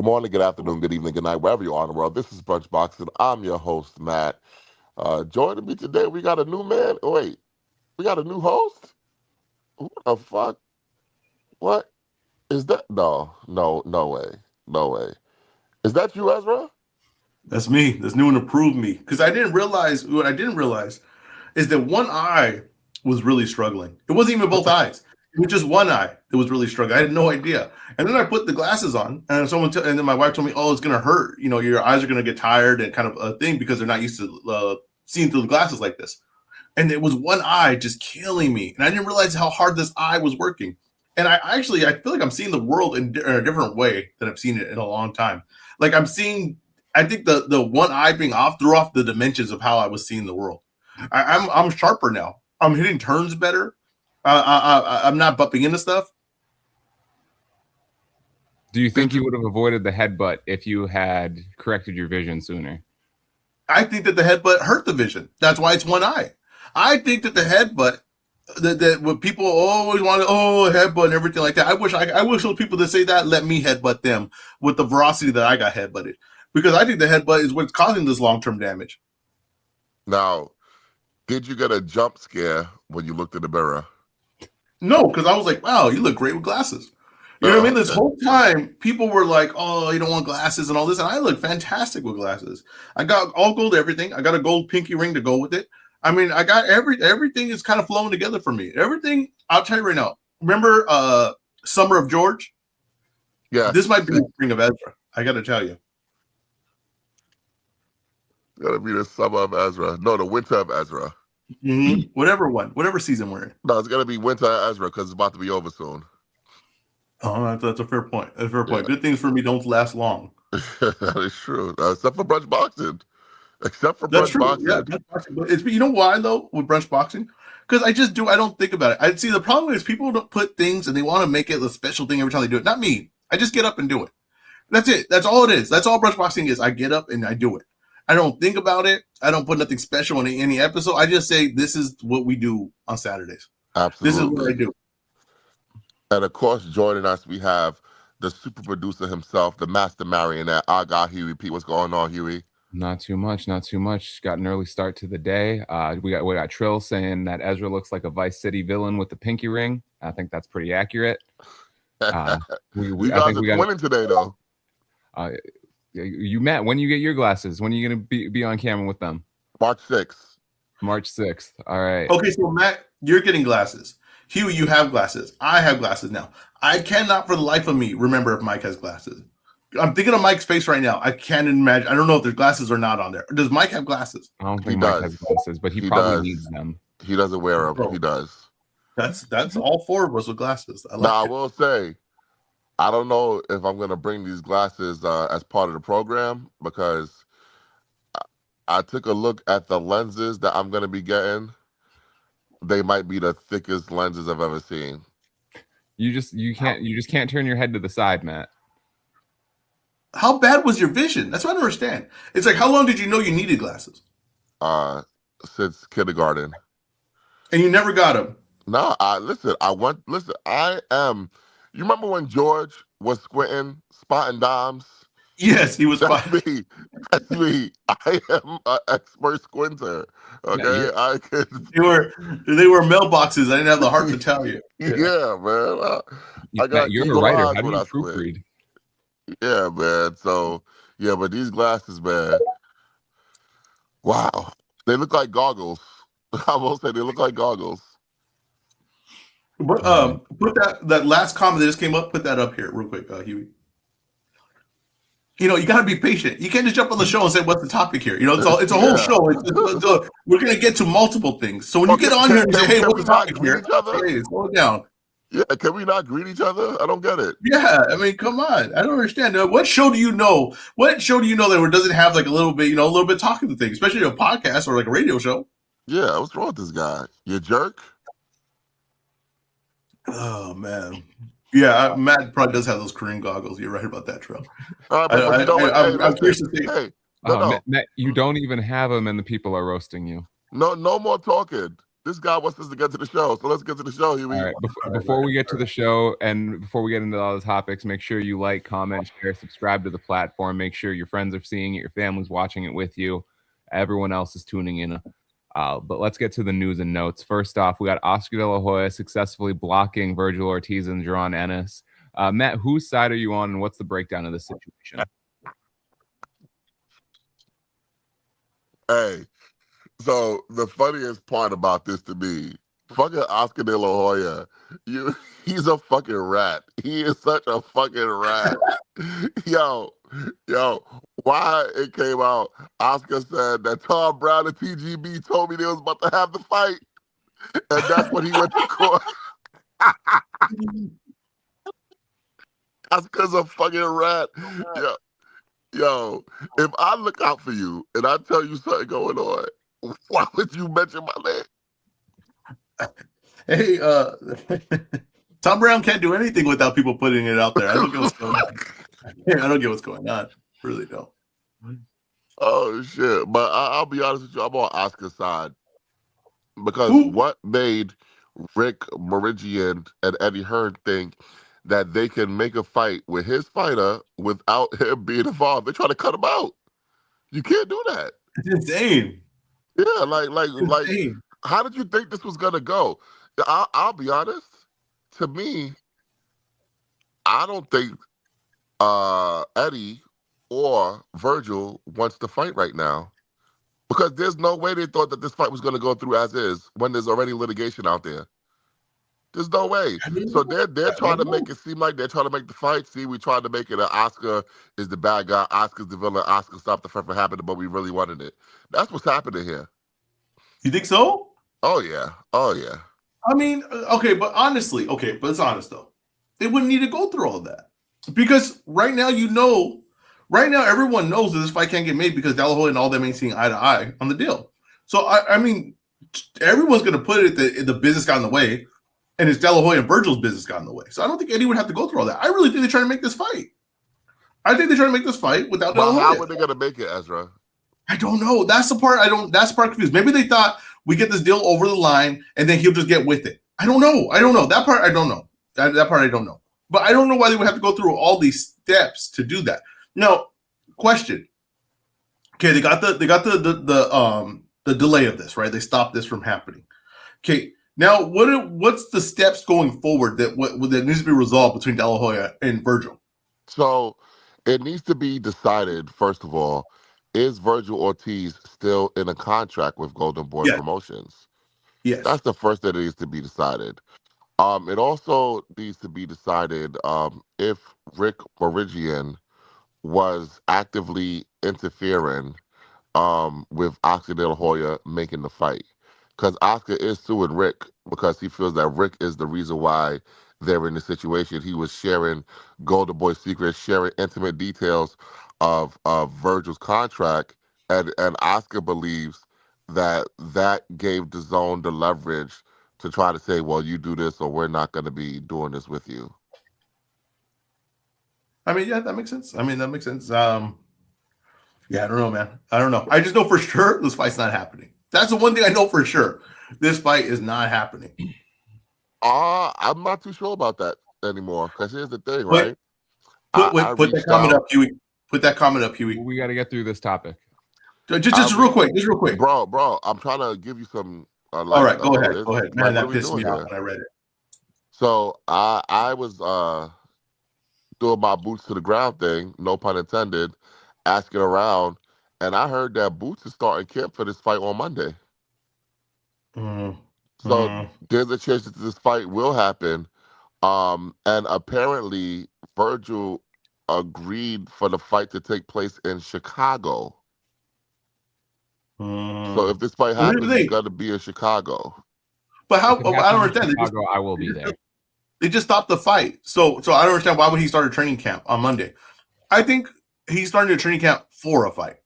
Good morning, good afternoon, good evening, good night, wherever you are in the world. This is Brunch Boxing. I'm your host, Matt. Joining me today, we got a new man. Oh, wait, we got a new host? What the fuck? What is that? No way. No way. Is that you, EzRaw? That's me. That's new and approved me. Because I didn't realize what I didn't realize is that one eye was really struggling. It wasn't even both eyes. It was just one eye that was really struggling. I had no idea. And then I put the glasses on, and and then my wife told me, "Oh, it's gonna hurt. You know, your eyes are gonna get tired and kind of a thing because they're not used to seeing through the glasses like this." And it was one eye just killing me, and I didn't realize how hard this eye was working. And I feel like I'm seeing the world in a different way than I've seen it in a long time. Like I think the one eye being off threw off the dimensions of how I was seeing the world. I'm sharper now. I'm hitting turns better. I'm not bumping into stuff. Do you think you would have avoided the headbutt if you had corrected your vision sooner? I think that the headbutt hurt the vision. That's why it's one eye. I think that the headbutt, that what people always want, headbutt and everything like that. I wish those people that say that let me headbutt them with the velocity that I got headbutted, because I think the headbutt is what's causing this long-term damage. Now, did you get a jump scare when you looked in the mirror? No, because I was like, wow, you look great with glasses. You know what I mean? This whole time, people were like, oh, you don't want glasses and all this. And I look fantastic with glasses. I got all gold everything. I got a gold pinky ring to go with it. I mean, I got everything is kind of flowing together for me. Everything, I'll tell you right now. Remember Summer of George? Yeah. This might be the spring of EzRaw. I got to tell you. It's got to be the summer of EzRaw. No, the winter of EzRaw. Mm-hmm. Whatever season we're in. No, it's going to be winter of EzRaw because it's about to be over soon. Oh, that's a fair point. That's a fair point. Good things for me don't last long. That is true. Except for brunch boxing. That's true. Yeah, it's, you know why though with brunch boxing? Because I don't think about it. I see the problem is people don't put things and they want to make it a special thing every time they do it. Not me. I just get up and do it. That's it. That's all it is. That's all brunch boxing is. I get up and I do it. I don't think about it. I don't put nothing special in any episode. I just say this is what we do on Saturdays. Absolutely. This is what I do. And of course, joining us, we have the super producer himself, the master marionette, our guy Huey P. What's going on, Huey? Not too much. Got an early start to the day. We got Trill saying that EzRaw looks like a Vice City villain with the pinky ring. I think that's pretty accurate. You guys are winning today, though. You Matt, when you get your glasses, when are you gonna be on camera with them? March 6th. March 6th. All right. Okay, so Matt, you're getting glasses. Huey, you have glasses. I have glasses now. I cannot for the life of me remember if Mike has glasses. I'm thinking of Mike's face right now. I can't imagine. I don't know if there's glasses or not on there. Does Mike have glasses? I don't think Mike has glasses, but he probably needs them. He doesn't wear them. He does. That's all four of us with glasses. I will say, I don't know if I'm going to bring these glasses as part of the program, because I took a look at the lenses that I'm going to be getting. They might be the thickest lenses I've ever seen. You just can't turn your head to the side, Matt. How bad was your vision? That's what I don't understand. It's like, how long did you know you needed glasses? Since kindergarten. And you never got them? No, I am. You remember when George was squinting, spotting dimes? Yes, he was spotting. That's me. I am an expert squinter. Okay, I could. They were mailboxes. I didn't have the heart to tell you. Yeah, man. You're a writer. How do you proofread? Yeah, man. So yeah, but these glasses, man. Wow, they look like goggles. I will say they look like goggles. But put that last comment that just came up. Put that up here real quick, Huey. You know, you got to be patient. You can't just jump on the show and say, what's the topic here? You know, it's a whole show. We're going to get to multiple things. So when you get on here and say, hey, what's the topic here? Hey, slow it down. Yeah, can we not greet each other? I don't get it. Yeah, I mean, come on. I don't understand. What show do you know? What show do you know that doesn't have like a little bit talking to things, especially a podcast or like a radio show? Yeah, what's wrong with this guy? You jerk? Oh, man. Yeah, Matt probably does have those Korean goggles. You're right about that, Trill. I'm curious to see. Hey, Matt, you don't even have them, and the people are roasting you. No more talking. This guy wants us to get to the show, so let's get to the show, Huey. All right. Before we get to the show and before we get into all the topics, make sure you like, comment, share, subscribe to the platform. Make sure your friends are seeing it, your family's watching it with you, everyone else is tuning in. But let's get to the news and notes. First off, we got Oscar De La Hoya successfully blocking Virgil Ortiz and Jaron Ennis. Matt, whose side are you on, and what's the breakdown of this situation? Hey, so the funniest part about this to me, fucking Oscar De La Hoya, he's a fucking rat. He is such a fucking rat. yo, why it came out, Oscar said that Tom Brown and TGB told me they was about to have the fight, and that's when he went to court. Oscar's a fucking rat. Yo, if I look out for you and I tell you something going on, why would you mention my name? Hey, Tom Brown can't do anything without people putting it out there. I don't get what's going on. I don't get what's going on. Really don't. Oh shit! But I'll be honest with you, I'm on Oscar's side because Who? what made Rick Morigian and Eddie Hearn think that they can make a fight with his fighter without him being involved? They're trying to cut him out. You can't do that. It's insane. Yeah, like, Insane. how did you think this was gonna go? I'll be honest. To me, I don't think Eddie or Virgil wants to fight right now because there's no way they thought that this fight was gonna go through as is when there's already litigation out there. There's no way. So they're trying to make it seem like they're trying to make the fight. See, we tried to make it an Oscar is the bad guy, Oscar's the villain, Oscar stopped the fight from happening, but we really wanted it. That's what's happening here. You think so? Oh yeah. I mean, okay, but honestly, but it's honest though. They wouldn't need to go through all of that because right now, everyone knows that this fight can't get made because De La Hoya and all them ain't seeing eye to eye on the deal. So I mean, everyone's going to put it that the business got in the way, and it's De La Hoya and Virgil's business got in the way. So I don't think Eddie would have to go through all that. I really think they're trying to make this fight. I think they're trying to make this fight without De La Hoya. How are they going to make it, Ezra? I don't know. That's the part That's the part confused. Maybe they thought we get this deal over the line and then he'll just get with it. I don't know. That part I don't know. That part I don't know. But I don't know why they would have to go through all these steps to do that. Now, question. Okay, they got the delay of this, right? They stopped this from happening. Okay, now what's the steps going forward that needs to be resolved between De La Hoya and Virgil? So it needs to be decided, first of all, is Virgil Ortiz still in a contract with Golden Boy Promotions? Yes. That's the first that needs to be decided. It also needs to be decided if Rick Morigian was actively interfering with Oscar De La Hoya making the fight. Because Oscar is suing Rick because he feels that Rick is the reason why they're in the situation. He was sharing Golden Boy secrets, sharing intimate details of Virgil's contract, and Oscar believes that gave DAZN the leverage to try to say, well, you do this or we're not going to be doing this with you. I mean, yeah, that makes sense. Yeah, I don't know, man. I don't know. I just know for sure this fight's not happening. That's the one thing I know for sure. This fight is not happening. I'm not too sure about that anymore. Because here's the thing, right? Put that comment up, Huey. Put that comment up, Huey. We got to get through this topic. Just real quick. Bro, I'm trying to give you some. All right, go ahead. Man, that pissed me off when I read it. So I was doing my boots to the ground thing, no pun intended, asking around, and I heard that Boots is starting camp for this fight on Monday. So there's a chance that this fight will happen. And apparently Virgil agreed for the fight to take place in Chicago. So if this fight happens, it's got to be in Chicago. But how? I don't understand. Chicago, I will be there. They just stopped the fight. So I don't understand why would he start a training camp on Monday. I think he's starting a training camp for a fight.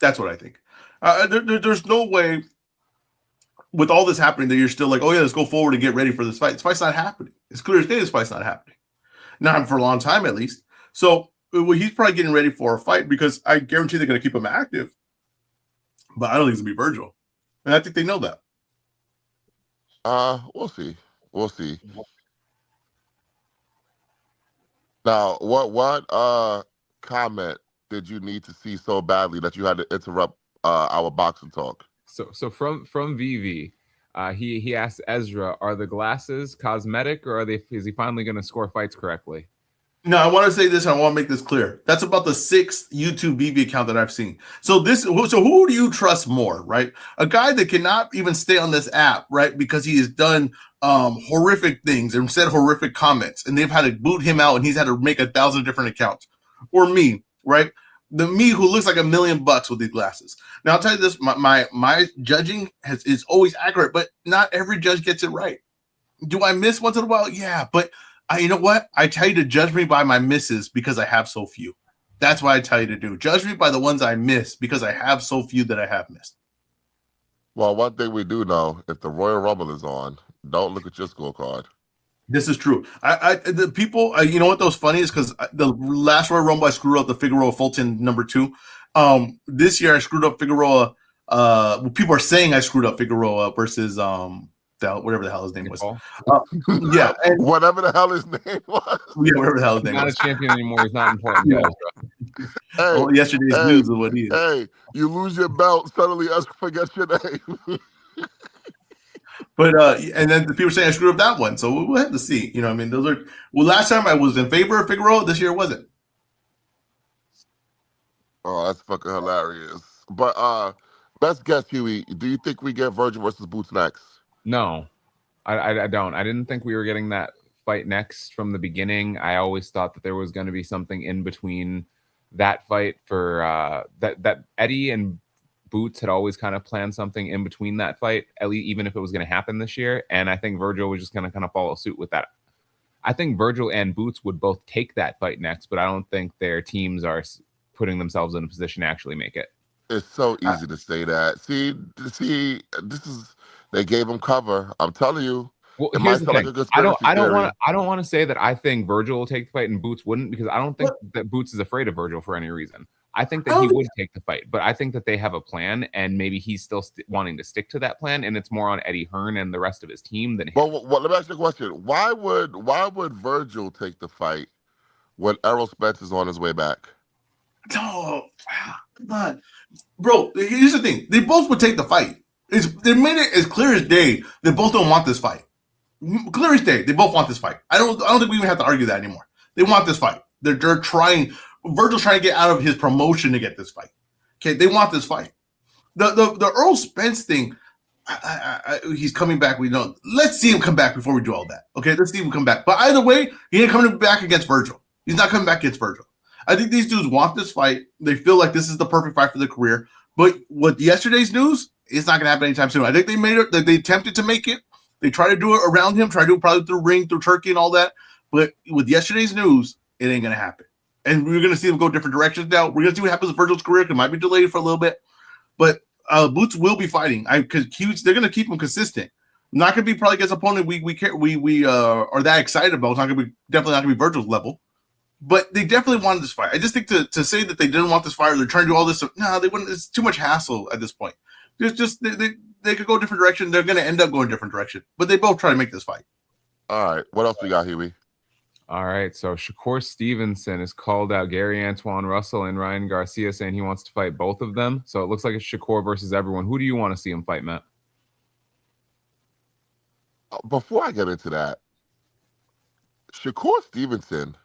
That's what I think. There's no way with all this happening that you're still like, oh yeah, let's go forward and get ready for this fight. This fight's not happening. It's clear as day this fight's not happening. Not for a long time at least. So he's probably getting ready for a fight because I guarantee they're going to keep him active. But I don't think it's going to be Virgil. And I think they know that. We'll see. We'll see. Now, what comment did you need to see so badly that you had to interrupt our boxing talk? So from VV, he asked EzRaw, are the glasses cosmetic or is he finally going to score fights correctly? No, I want to say this. And I want to make this clear. That's about the sixth YouTube BB account that I've seen. So who do you trust more, right? A guy that cannot even stay on this app, right, because he has done horrific things and said horrific comments, and they've had to boot him out, and he's had to make 1,000 different accounts. Or me, right? The me who looks like $1 million with these glasses. Now I'll tell you this: my judging is always accurate, but not every judge gets it right. Do I miss once in a while? Yeah, but you know what? I tell you to judge me by my misses because I have so few. That's what I tell you to do. Judge me by the ones I miss because I have so few that I have missed. Well, one thing we do know, if the Royal Rumble is on, don't look at your scorecard. This is true. The people, you know what? Those funny is because the last Royal Rumble I screwed up the Figueroa Fulton number 2. This year I screwed up Figueroa. People are saying I screwed up Figueroa versus whatever the hell his name was. Yeah, and whatever the hell his name was. Yeah, whatever the hell his name was. He's not a champion anymore. He's not important. Yeah. Hey, yesterday's news is what he is. Hey, you lose your belt, suddenly us forget your name. But and then the people saying I screwed up that one, so we'll have to see. You know, I mean, those are last time I was in favor of Figueroa. This year wasn't. Oh, that's fucking hilarious. But let's guess, Huey. Do you think we get Virgil versus Boots next? No, I don't. I didn't think we were getting that fight next from the beginning. I always thought that there was going to be something in between that fight for that Eddie and Boots had always kind of planned something in between that fight, at least even if it was going to happen this year. And I think Virgil was just going to kind of follow suit with that. I think Virgil and Boots would both take that fight next, but I don't think their teams are putting themselves in a position to actually make it. It's so easy to say that. See, this is they gave him cover. I'm telling you. Well, here's the thing. Like I don't want to say that I think Virgil will take the fight and Boots wouldn't, because I don't think that Boots is afraid of Virgil for any reason. I think that he would take the fight, but I think that they have a plan, and maybe he's still wanting to stick to that plan, and it's more on Eddie Hearn and the rest of his team than him. Well, let me ask you a question. Why would Virgil take the fight when Errol Spence is on his way back? Oh, come on. Bro, here's the thing. They both would take the fight. They made it as clear as day. They both don't want this fight. Clear as day. They both want this fight. I don't think we even have to argue that anymore. They want this fight. They're trying. Virgil's trying to get out of his promotion to get this fight. Okay, they want this fight. The Earl Spence thing, he's coming back. We know. Let's see him come back before we do all that. Okay, let's see him come back. But either way, he ain't coming back against Virgil. He's not coming back against Virgil. I think these dudes want this fight. They feel like this is the perfect fight for their career. But with yesterday's news, it's not going to happen anytime soon. I think they made it. They attempted to make it. They try to do it around him. Try to do it probably through ring, through Turkey, and all that. But with yesterday's news, it ain't going to happen. And we're going to see them go different directions now. We're going to see what happens with Virgil's career. It might be delayed for a little bit. But Boots will be fighting. Because they're going to keep him consistent. Not going to be probably against an opponent we are that excited about. It's not going to be definitely not going to be Virgil's level. But they definitely wanted this fight. I just think to say that they didn't want this fight or they're trying to do all this, they wouldn't. It's too much hassle at this point. There's just they could go a different direction. They're going to end up going a different direction. But they both try to make this fight. All right. What else we got, Huey? All right. So Shakur Stevenson has called out Gary Antoine Russell and Ryan Garcia, saying he wants to fight both of them. So it looks like it's Shakur versus everyone. Who do you want to see him fight, Matt? Before I get into that, Shakur Stevenson,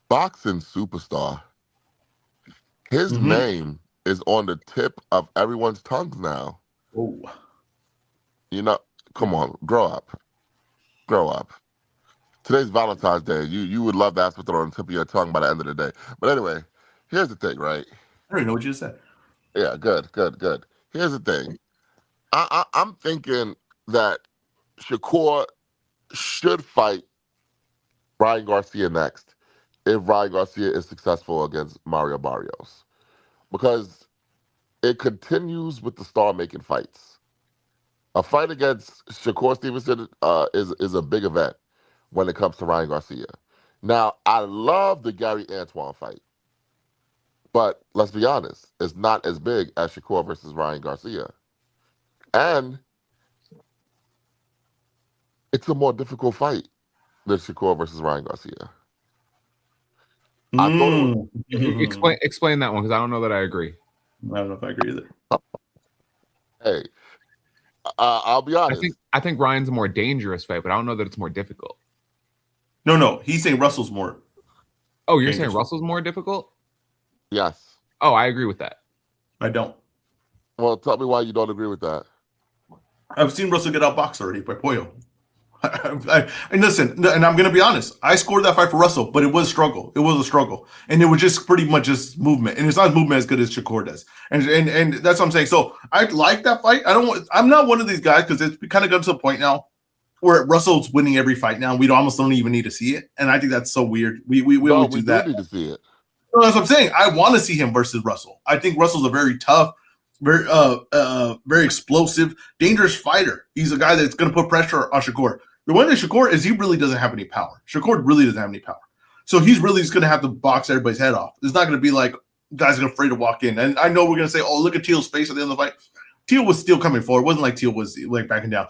boxing superstar. His name is on the tip of everyone's tongues now. Oh. You know, come on, grow up. Grow up. Today's Valentine's Day. You would love that on the tip of your tongue by the end of the day. But anyway, here's the thing, right? I already know what you said. Yeah, good. Here's the thing. I'm thinking that Shakur should fight Ryan Garcia next if Ryan Garcia is successful against Mario Barrios. Because it continues with the star-making fights. A fight against Shakur Stevenson is a big event when it comes to Ryan Garcia. Now, I love the Gary Antoine fight. But let's be honest, it's not as big as Shakur versus Ryan Garcia. And It's a more difficult fight than Shakur versus Ryan Garcia. I thought it was. Explain that one because I don't know that I agree. I don't know if I agree either. Hey, I'll be honest. I think Ryan's a more dangerous fight, but I don't know that it's more difficult. No, he's saying Russell's more. Oh, you're saying Russell's more difficult? Yes. Oh, I agree with that. I don't. Well, tell me why you don't agree with that. I've seen Russell get outboxed already by Pollo. And listen, and I'm going to be honest. I scored that fight for Russell, but it was a struggle. It was a struggle, and it was just pretty much just movement, and it's not movement as good as Shakur does, and that's what I'm saying. So I like that fight. I'm not one of these guys because it's kind of gotten to the point now where Russell's winning every fight now. We almost don't even need to see it, and I think that's so weird. We always do that. Need to see it. No, that's what I'm saying. I want to see him versus Russell. I think Russell's a very tough, very explosive, dangerous fighter. He's a guy that's going to put pressure on Shakur. The one thing Shakur is he really doesn't have any power. Shakur really doesn't have any power. So he's really just going to have to box everybody's head off. It's not going to be like guys are afraid to walk in. And I know we're going to say, oh, look at Teal's face at the end of the fight. Teal was still coming forward. It wasn't like Teal was like backing down.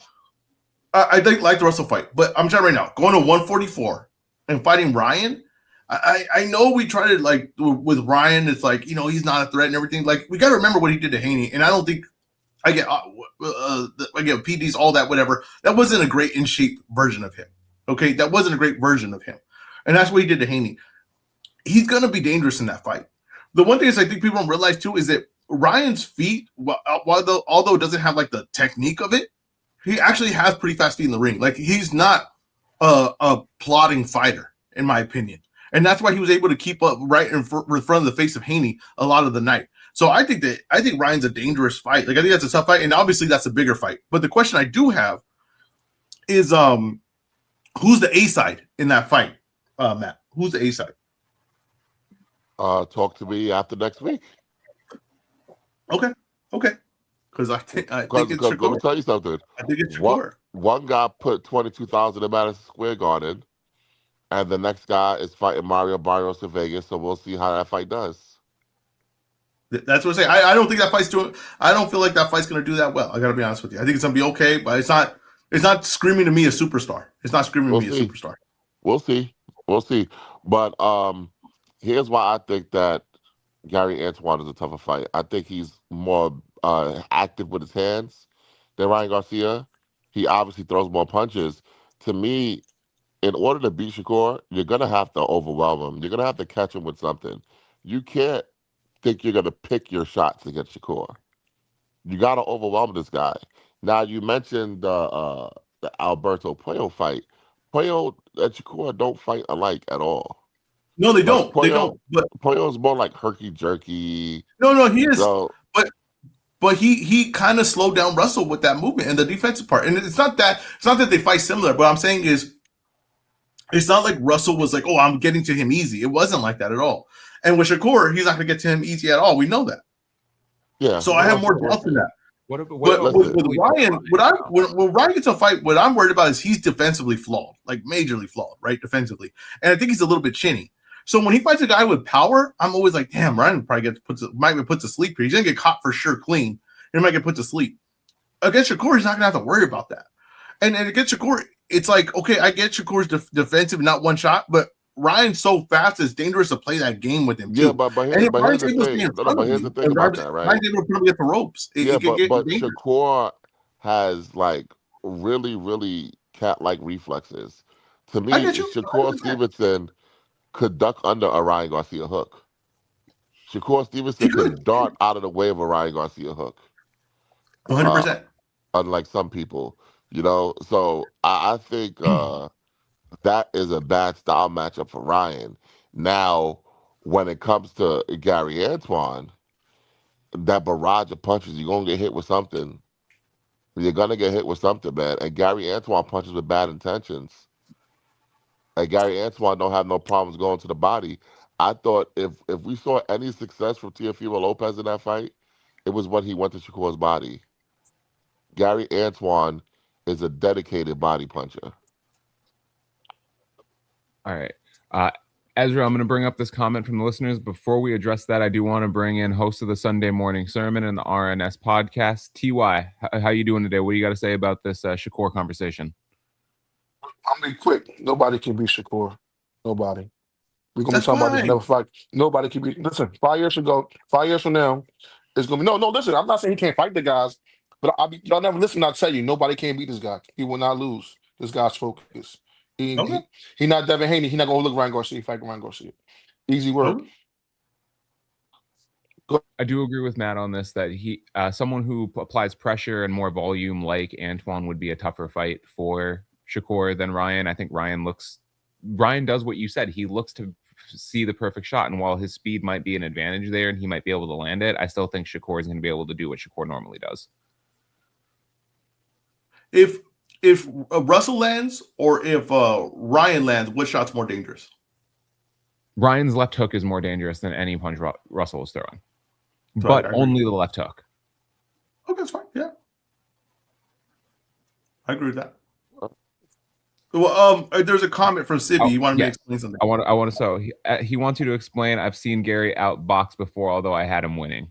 I think like the Russell fight. But I'm telling you right now, going to 144 and fighting Ryan, I know we tried it like with Ryan. It's like, he's not a threat and everything. Like, we got to remember what he did to Haney. And I don't think I get PDs, all that, whatever. That wasn't a great in shape version of him. Okay, that wasn't a great version of him, and that's what he did to Haney. He's gonna be dangerous in that fight. The one thing is I think people don't realize too is that Ryan's feet, although it doesn't have like the technique of it, he actually has pretty fast feet in the ring. Like he's not a plodding fighter, in my opinion, and that's why he was able to keep up right in front of the face of Haney a lot of the night. So I think Ryan's a dangerous fight. Like I think that's a tough fight, and obviously that's a bigger fight. But the question I do have is, who's the A side in that fight, Matt? Who's the A side? Talk to me after next week. Okay. Because I think it's Shakur. Let me tell you something. I think it's Shakur. One guy put 22,000 in Madison Square Garden, and the next guy is fighting Mario Barrios in Vegas. So we'll see how that fight does. That's what I'm saying. I don't think that fight's doing. I don't feel like that fight's going to do that well. I got to be honest with you. I think it's going to be okay, but it's not. It's not screaming to me a superstar. It's not screaming to me a superstar. We'll see. But here's why I think that Gary Antoine is a tougher fight. I think he's more active with his hands than Ryan Garcia. He obviously throws more punches. To me, in order to beat Shakur, you're gonna have to overwhelm him. You're gonna have to catch him with something. You can't think you're going to pick your shots against Shakur. You got to overwhelm this guy. Now, you mentioned the Alberto Pollo fight. Pollo and Shakur don't fight alike at all. No, they don't. They don't. But Pollo's more like herky-jerky. No, he is. But he kind of slowed down Russell with that movement and the defensive part. And it's not that they fight similar. What I'm saying is it's not like Russell was like, oh, I'm getting to him easy. It wasn't like that at all. And with Shakur, he's not going to get to him easy at all. We know that. Yeah. So I have more doubts than that. With Ryan, when Ryan gets a fight, what I'm worried about is he's defensively flawed, like majorly flawed, right? Defensively. And I think he's a little bit chinny. So when he fights a guy with power, I'm always like, damn, Ryan probably might get put to sleep here. He's going to get caught for sure clean. He might get put to sleep. Against Shakur, he's not going to have to worry about that. And against Shakur, it's like, okay, I get Shakur's defensive, not one shot, but Ryan's so fast, it's dangerous to play that game with him too. Yeah, but here's the thing about that, right? Ryan's able to put him at the ropes. But Shakur has like really, really cat-like reflexes. To me, Shakur Stevenson could duck under a Ryan Garcia hook. Shakur Stevenson could dart out of the way of a Ryan Garcia hook. 100%. Unlike some people, So I think that is a bad style matchup for Ryan. Now, when it comes to Gary Antoine, that barrage of punches, you're going to get hit with something. You're going to get hit with something, man. And Gary Antoine punches with bad intentions. And Gary Antoine don't have no problems going to the body. I thought if we saw any success from Teofimo Lopez in that fight, it was when he went to Shakur's body. Gary Antoine is a dedicated body puncher. All right. EzRaw, I'm going to bring up this comment from the listeners. Before we address that, I do want to bring in host of the Sunday Morning Sermon and the RNS podcast, TY. How you doing today? What do you got to say about this Shakur conversation? I'm gonna be quick. Nobody can beat Shakur. Nobody. We're gonna be That's talking about this fine. whenever fight. Nobody can be. Listen, 5 years ago, 5 years from now, it's gonna be no. Listen, I'm not saying he can't fight the guys, but y'all never listen. When I tell you, nobody can beat this guy. He will not lose. This guy's focused. He Okay. he, he not Devin Haney. He not gonna look Ryan Garcia. Fight Ryan Garcia. Easy work. Okay. I do agree with Matt on this that someone who applies pressure and more volume like Antoine would be a tougher fight for Shakur than Ryan. I think Ryan does what you said. He looks to see the perfect shot, and while his speed might be an advantage there and he might be able to land it, I still think Shakur is going to be able to do what Shakur normally does. If Russell lands or if Ryan lands, what shot's more dangerous? Ryan's left hook is more dangerous than any punch Russell is throwing, Right, but only the left hook. Okay, that's fine. Yeah, I agree with that. Well, there's a comment from Sibby. You wanted me to explain something? I want to. So he wants you to explain. I've seen Gary outbox before, although I had him winning.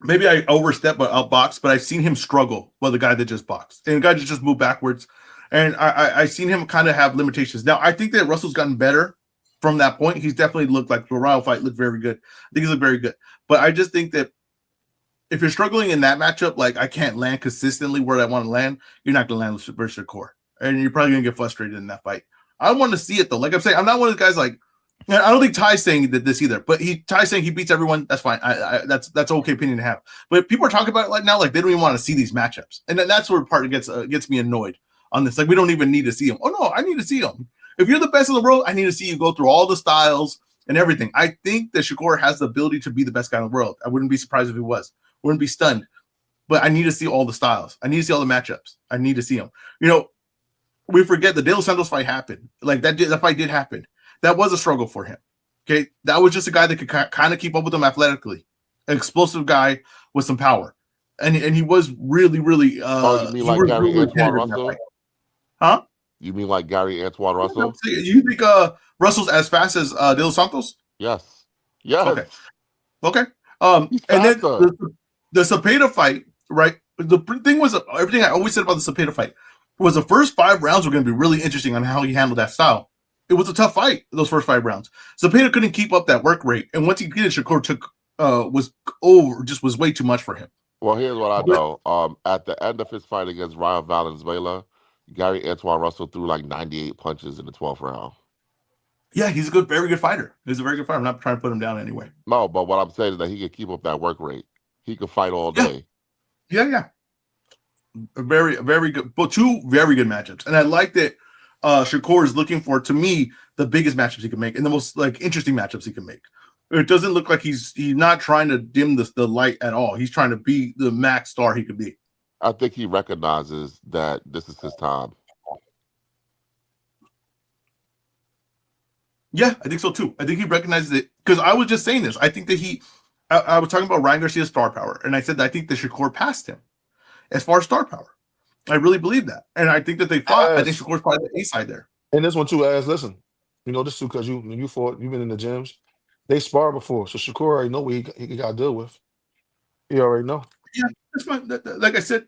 Maybe I overstepped by outbox, but I've seen him struggle with the guy that just boxed and the guy that just moved backwards. And I seen him kind of have limitations. Now I think that Russell's gotten better from that point. He's definitely looked like the Royal fight looked very good. I think he's looked very good. But I just think that if you're struggling in that matchup, like I can't land consistently where I want to land, you're not going to land versus Shakur. And you're probably going to get frustrated in that fight. I want to see it though. Like I'm saying, I'm not one of the guys like, I don't think Ty's saying that this either, but Ty's saying he beats everyone. That's fine. That's an okay opinion to have. But people are talking about it like now, like they don't even want to see these matchups, and that's where part gets me annoyed on this. Like we don't even need to see them. Oh no, I need to see them. If you're the best in the world, I need to see you go through all the styles and everything. I think that Shakur has the ability to be the best guy in the world. I wouldn't be surprised if he was. Wouldn't be stunned. But I need to see all the styles. I need to see all the matchups. I need to see them. You know, we forget the De Los Santos fight happened. Like that fight did happen. That was a struggle for him. Okay, that was just a guy that could kind of keep up with him athletically, an explosive guy with some power, and he was really. You mean like Gary Antoine Russell? Huh? You mean like Gary Antoine Russell? You think Russell's as fast as De Los Santos? Yes. Okay. And then the Cepeda fight, right? The thing was everything I always said about the Cepeda fight was the first 5 rounds were going to be really interesting on how he handled that style. It was a tough fight, those first 5 rounds. Cepeda couldn't keep up that work rate. And once he did, Shakur was way too much for him. Well, here's what I know. At the end of his fight against Ryan Valenzuela, Gary Antoine Russell threw like 98 punches in the 12th round. Yeah, he's very good fighter. He's a very good fighter. I'm not trying to put him down anyway. No, but what I'm saying is that he could keep up that work rate. He could fight all day. Yeah. Very, very good. But 2 very good matchups. And I like that Shakur is looking for, to me, the biggest matchups he can make and the most like interesting matchups he can make. It doesn't look like he's not trying to dim the light at all. He's trying to be the max star he could be. I think he recognizes that this is his time. Yeah, I think so too. I think he recognizes it because I was just saying this. I think that I was talking about Ryan Garcia's star power, and I said that I think that Shakur passed him as far as star power. I really believe that, and I think that they fought. I think Shakur's probably the A side there. And this one too, as listen, you know this too because you fought. You've been in the gyms. They sparred before, so Shakur already know what he got to deal with. He already know. Yeah, that's fine. Like I said,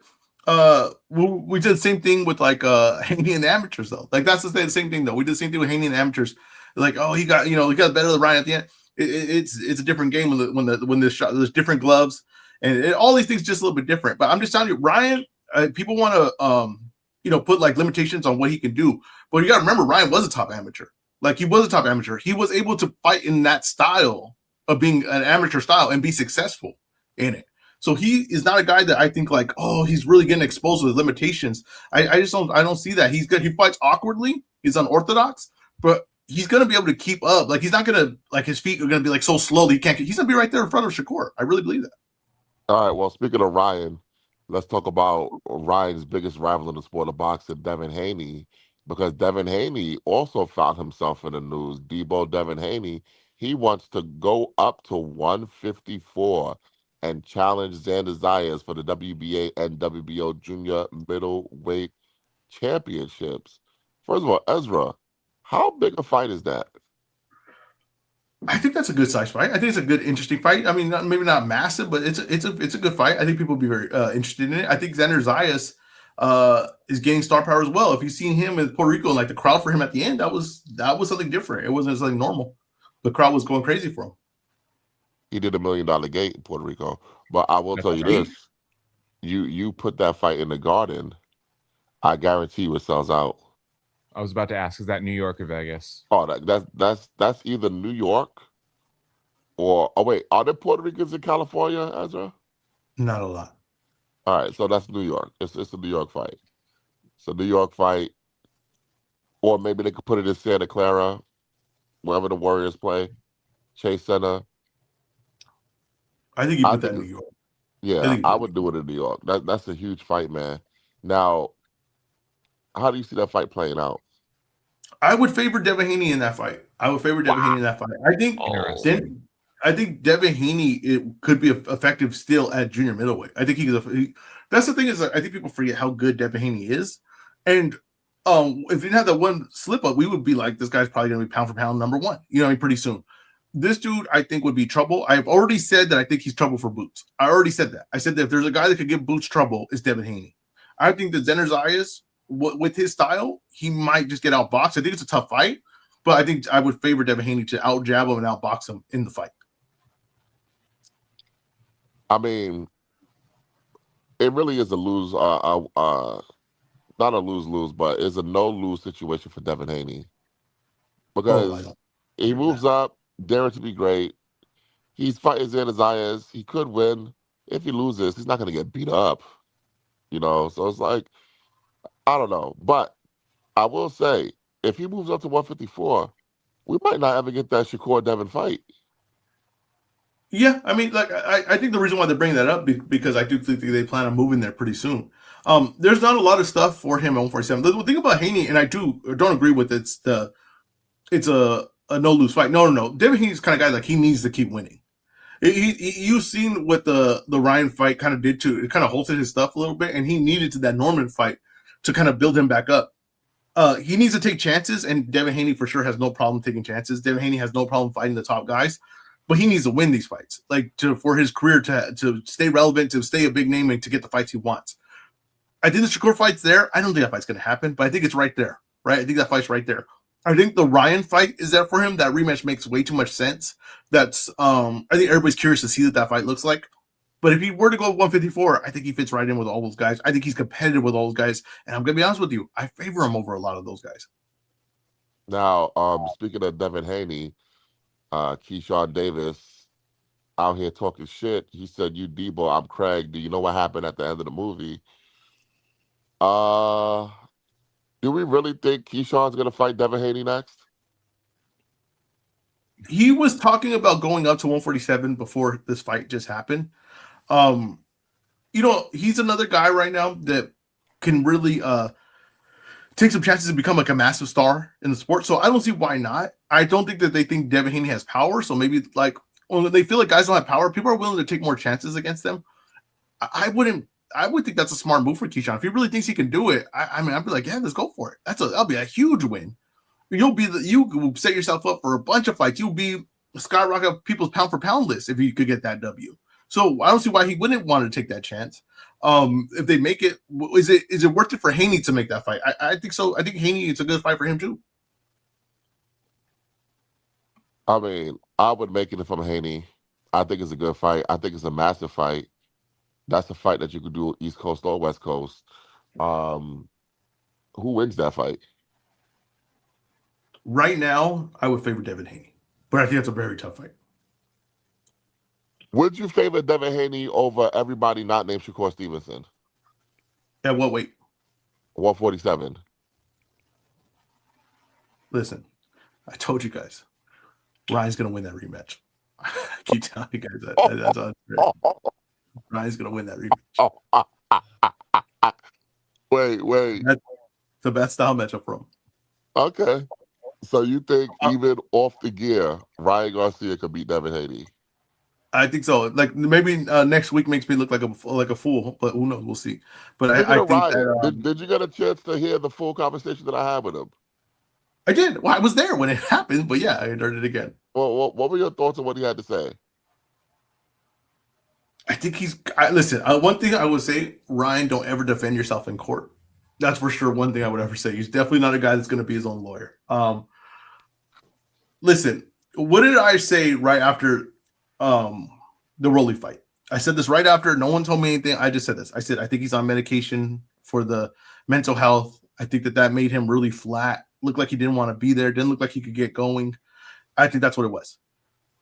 we did the same thing with like Haney and the amateurs though. Like that's the same thing though. We did the same thing with Haney and the amateurs. Like he got better than Ryan at the end. It's a different game when the shot there's different gloves and all these things just a little bit different. But I'm just telling you, Ryan. People want to put like limitations on what he can do, but you got to remember Ryan was a top amateur. Like he was a top amateur. He was able to fight in that style of being an amateur style and be successful in it. So he is not a guy that I think like, oh, he's really getting exposed to his limitations. I don't see that. He's good. He fights awkwardly. He's unorthodox, but he's going to be able to keep up. Like he's not going to like his feet are going to be like so slow that he can't. He's going to be right there in front of Shakur. I really believe that. All right. Well, speaking of Ryan, let's talk about Ryan's biggest rival in the sport of boxing, Devin Haney, because Devin Haney also found himself in the news. Debo Devin Haney, he wants to go up to 154 and challenge Xander Zayas for the WBA and WBO junior middleweight championships. First of all, EzRaw, how big a fight is that? I think that's a good size fight. I think it's a good, interesting fight. I mean, maybe not massive, but it's a good fight. I think people will be very interested in it. I think Xander Zayas is gaining star power as well. If you've seen him in Puerto Rico and like the crowd for him at the end, that was something different. It wasn't something normal. The crowd was going crazy for him. He did $1 million gate in Puerto Rico. But I will tell you this: you put that fight in the Garden, I guarantee you it sells out. I was about to ask, is that New York or Vegas? Oh, that's either New York or wait, are there Puerto Ricans in California, Ezra? Not a lot. All right, so that's New York. It's a New York fight. It's a New York fight, or maybe they could put it in Santa Clara, wherever the Warriors play, Chase Center. I think you put that in New York. Yeah, I would do it in New York. That's a huge fight, man. Now, how do you see that fight playing out? I would favor Devin Haney in that fight. I think Devin Haney could be effective still at junior middleweight. I think that's the thing is I think people forget how good Devin Haney is, and if we didn't have that one slip up, we would be like, this guy's probably going to be pound for pound number one. You know, pretty soon. This dude, I think, would be trouble. I've already said that I think he's trouble for Boots. I already said that. I said that if there's a guy that could give Boots trouble, it's Devin Haney. I think that Zenner Zayas, with his style, he might just get outboxed. I think it's a tough fight, but I think I would favor Devin Haney to out jab him and outbox him in the fight. I mean, it really is a lose, not a lose-lose, but it's a no-lose situation for Devin Haney because he moves up, daring to be great. He's fighting Zenner Zayas. He could win. If he loses, he's not going to get beat up, you know. So it's like, I don't know, but I will say, if he moves up to 154, we might not ever get that Shakur Devin fight. Yeah, I mean, like I think the reason why they're bringing that up because I do think they plan on moving there pretty soon. There's not a lot of stuff for him at 147. The thing about Haney, and I don't agree with it's a no lose fight. No. Devin Haney's the kind of guy like he needs to keep winning. You've seen what the Ryan fight kind of did to it, kind of halted his stuff a little bit, and he needed to that Norman fight to kind of build him back up. He needs to take chances, and Devin Haney for sure has no problem taking chances. Devin Haney has no problem fighting the top guys, but he needs to win these fights, like for his career to stay relevant, to stay a big name, and to get the fights he wants. I think the Shakur fight's there. I don't think that fight's going to happen, but I think it's right there, right? I think that fight's right there. I think the Ryan fight is there for him. That rematch makes way too much sense. That's I think everybody's curious to see what that fight looks like. But if he were to go 154, I think he fits right in with all those guys. I think he's competitive with all those guys. And I'm going to be honest with you, I favor him over a lot of those guys. Now, speaking of Devin Haney, Keyshawn Davis out here talking shit. He said, "You Debo, I'm Craig. Do you know what happened at the end of the movie?" Do we really think Keyshawn's going to fight Devin Haney next? He was talking about going up to 147 before this fight just happened. You know, he's another guy right now that can really take some chances to become like a massive star in the sport. So I don't see why not. I don't think that they think Devin Haney has power. So maybe like when they feel like guys don't have power, people are willing to take more chances against them. I would think that's a smart move for Keyshawn. If he really thinks he can do it, I mean, I'd be like, yeah, let's go for it. That'll be a huge win. You will set yourself up for a bunch of fights. You'll be skyrocket people's pound for pound list if you could get that W. So I don't see why he wouldn't want to take that chance. If they make it, is it worth it for Haney to make that fight? I think so. I think Haney, it's a good fight for him too. I mean, I would make it if I'm Haney. I think it's a good fight. I think it's a massive fight. That's a fight that you could do East Coast or West Coast. Who wins that fight? Right now, I would favor Devin Haney, but I think that's a very tough fight. Would you favor Devin Haney over everybody not named Shakur Stevenson? At what weight? 147. Listen, I told you guys, Ryan's going to win that rematch. I keep telling you guys that's unfair. Ryan's going to win that rematch. Wait. That's the best style matchup for him. Okay. So you think even off the gear, Ryan Garcia could beat Devin Haney? I think so. Like maybe next week makes me look like a fool, but who knows? We'll see. But I think that, did you get a chance to hear the full conversation that I had with him? I did. Well, I was there when it happened, but yeah, I heard it again. Well, what were your thoughts on what he had to say? I think listen, one thing I would say, Ryan, don't ever defend yourself in court. That's for sure. One thing I would ever say. He's definitely not a guy that's going to be his own lawyer. Listen, what did I say right after the Rolly fight? I said this right after. No one told me anything. I just said this. I said, I think he's on medication for the mental health. I think that made him really flat. Looked like he didn't want to be there. Didn't look like he could get going. I think that's what it was.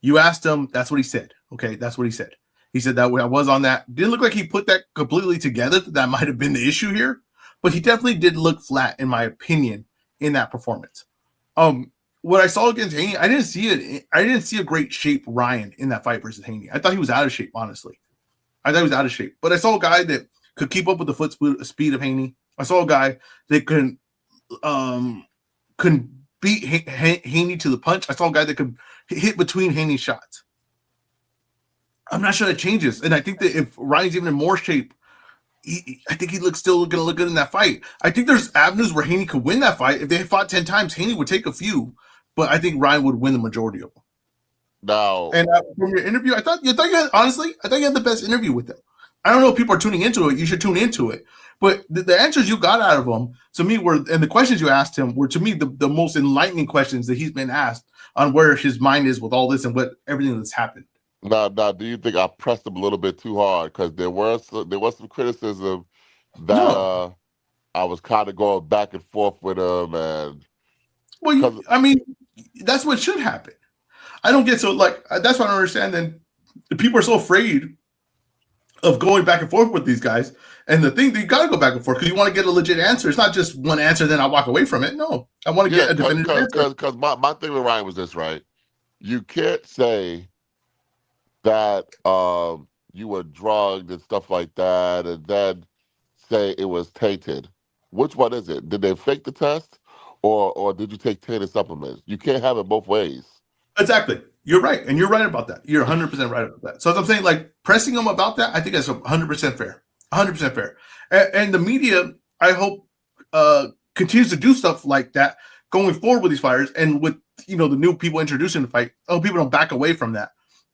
You asked him. That's what he said. Okay, that's what he said. He said that I was on that. Didn't look like he put that completely together. That might have been the issue here. But he definitely did look flat, in my opinion, in that performance. What I saw against Haney, I didn't see a great shape Ryan in that fight versus Haney. I thought he was out of shape, honestly. I thought he was out of shape. But I saw a guy that could keep up with the foot speed of Haney. I saw a guy that couldn't beat Haney to the punch. I saw a guy that could hit between Haney's shots. I'm not sure that changes. And I think that if Ryan's even in more shape, I think he's still going to look good in that fight. I think there's avenues where Haney could win that fight. If they fought 10 times, Haney would take a few, but I think Ryan would win the majority of them. Now, and from your interview, I thought you had the best interview with him. I don't know if people are tuning into it. You should tune into it. But the answers you got out of him, to me, and the questions you asked him were, to me, the most enlightening questions that he's been asked on where his mind is with all this and what everything that's happened. Now, do you think I pressed him a little bit too hard? Because there was some criticism that I was kind of going back and forth with him, and I mean, that's what should happen. I don't get so that's what I don't understand. Then the people are so afraid of going back and forth with these guys, and the thing you got to go back and forth because you want to get a legit answer. It's not just one answer, then I walk away from it. No, I want to get a definitive answer. Because my thing with Ryan was this, right? You can't say that you were drugged and stuff like that, and then say it was tainted. Which one is it? Did they fake the test, or did you take tainted supplements? You can't have it both ways. Exactly. You're right, and you're right about that. You're 100% right about that. So as I'm saying, pressing them about that, I think that's 100% fair. 100% fair. And the media, I hope, continues to do stuff like that going forward with these fighters, and with the new people introducing the fight. Oh, people don't back away from that.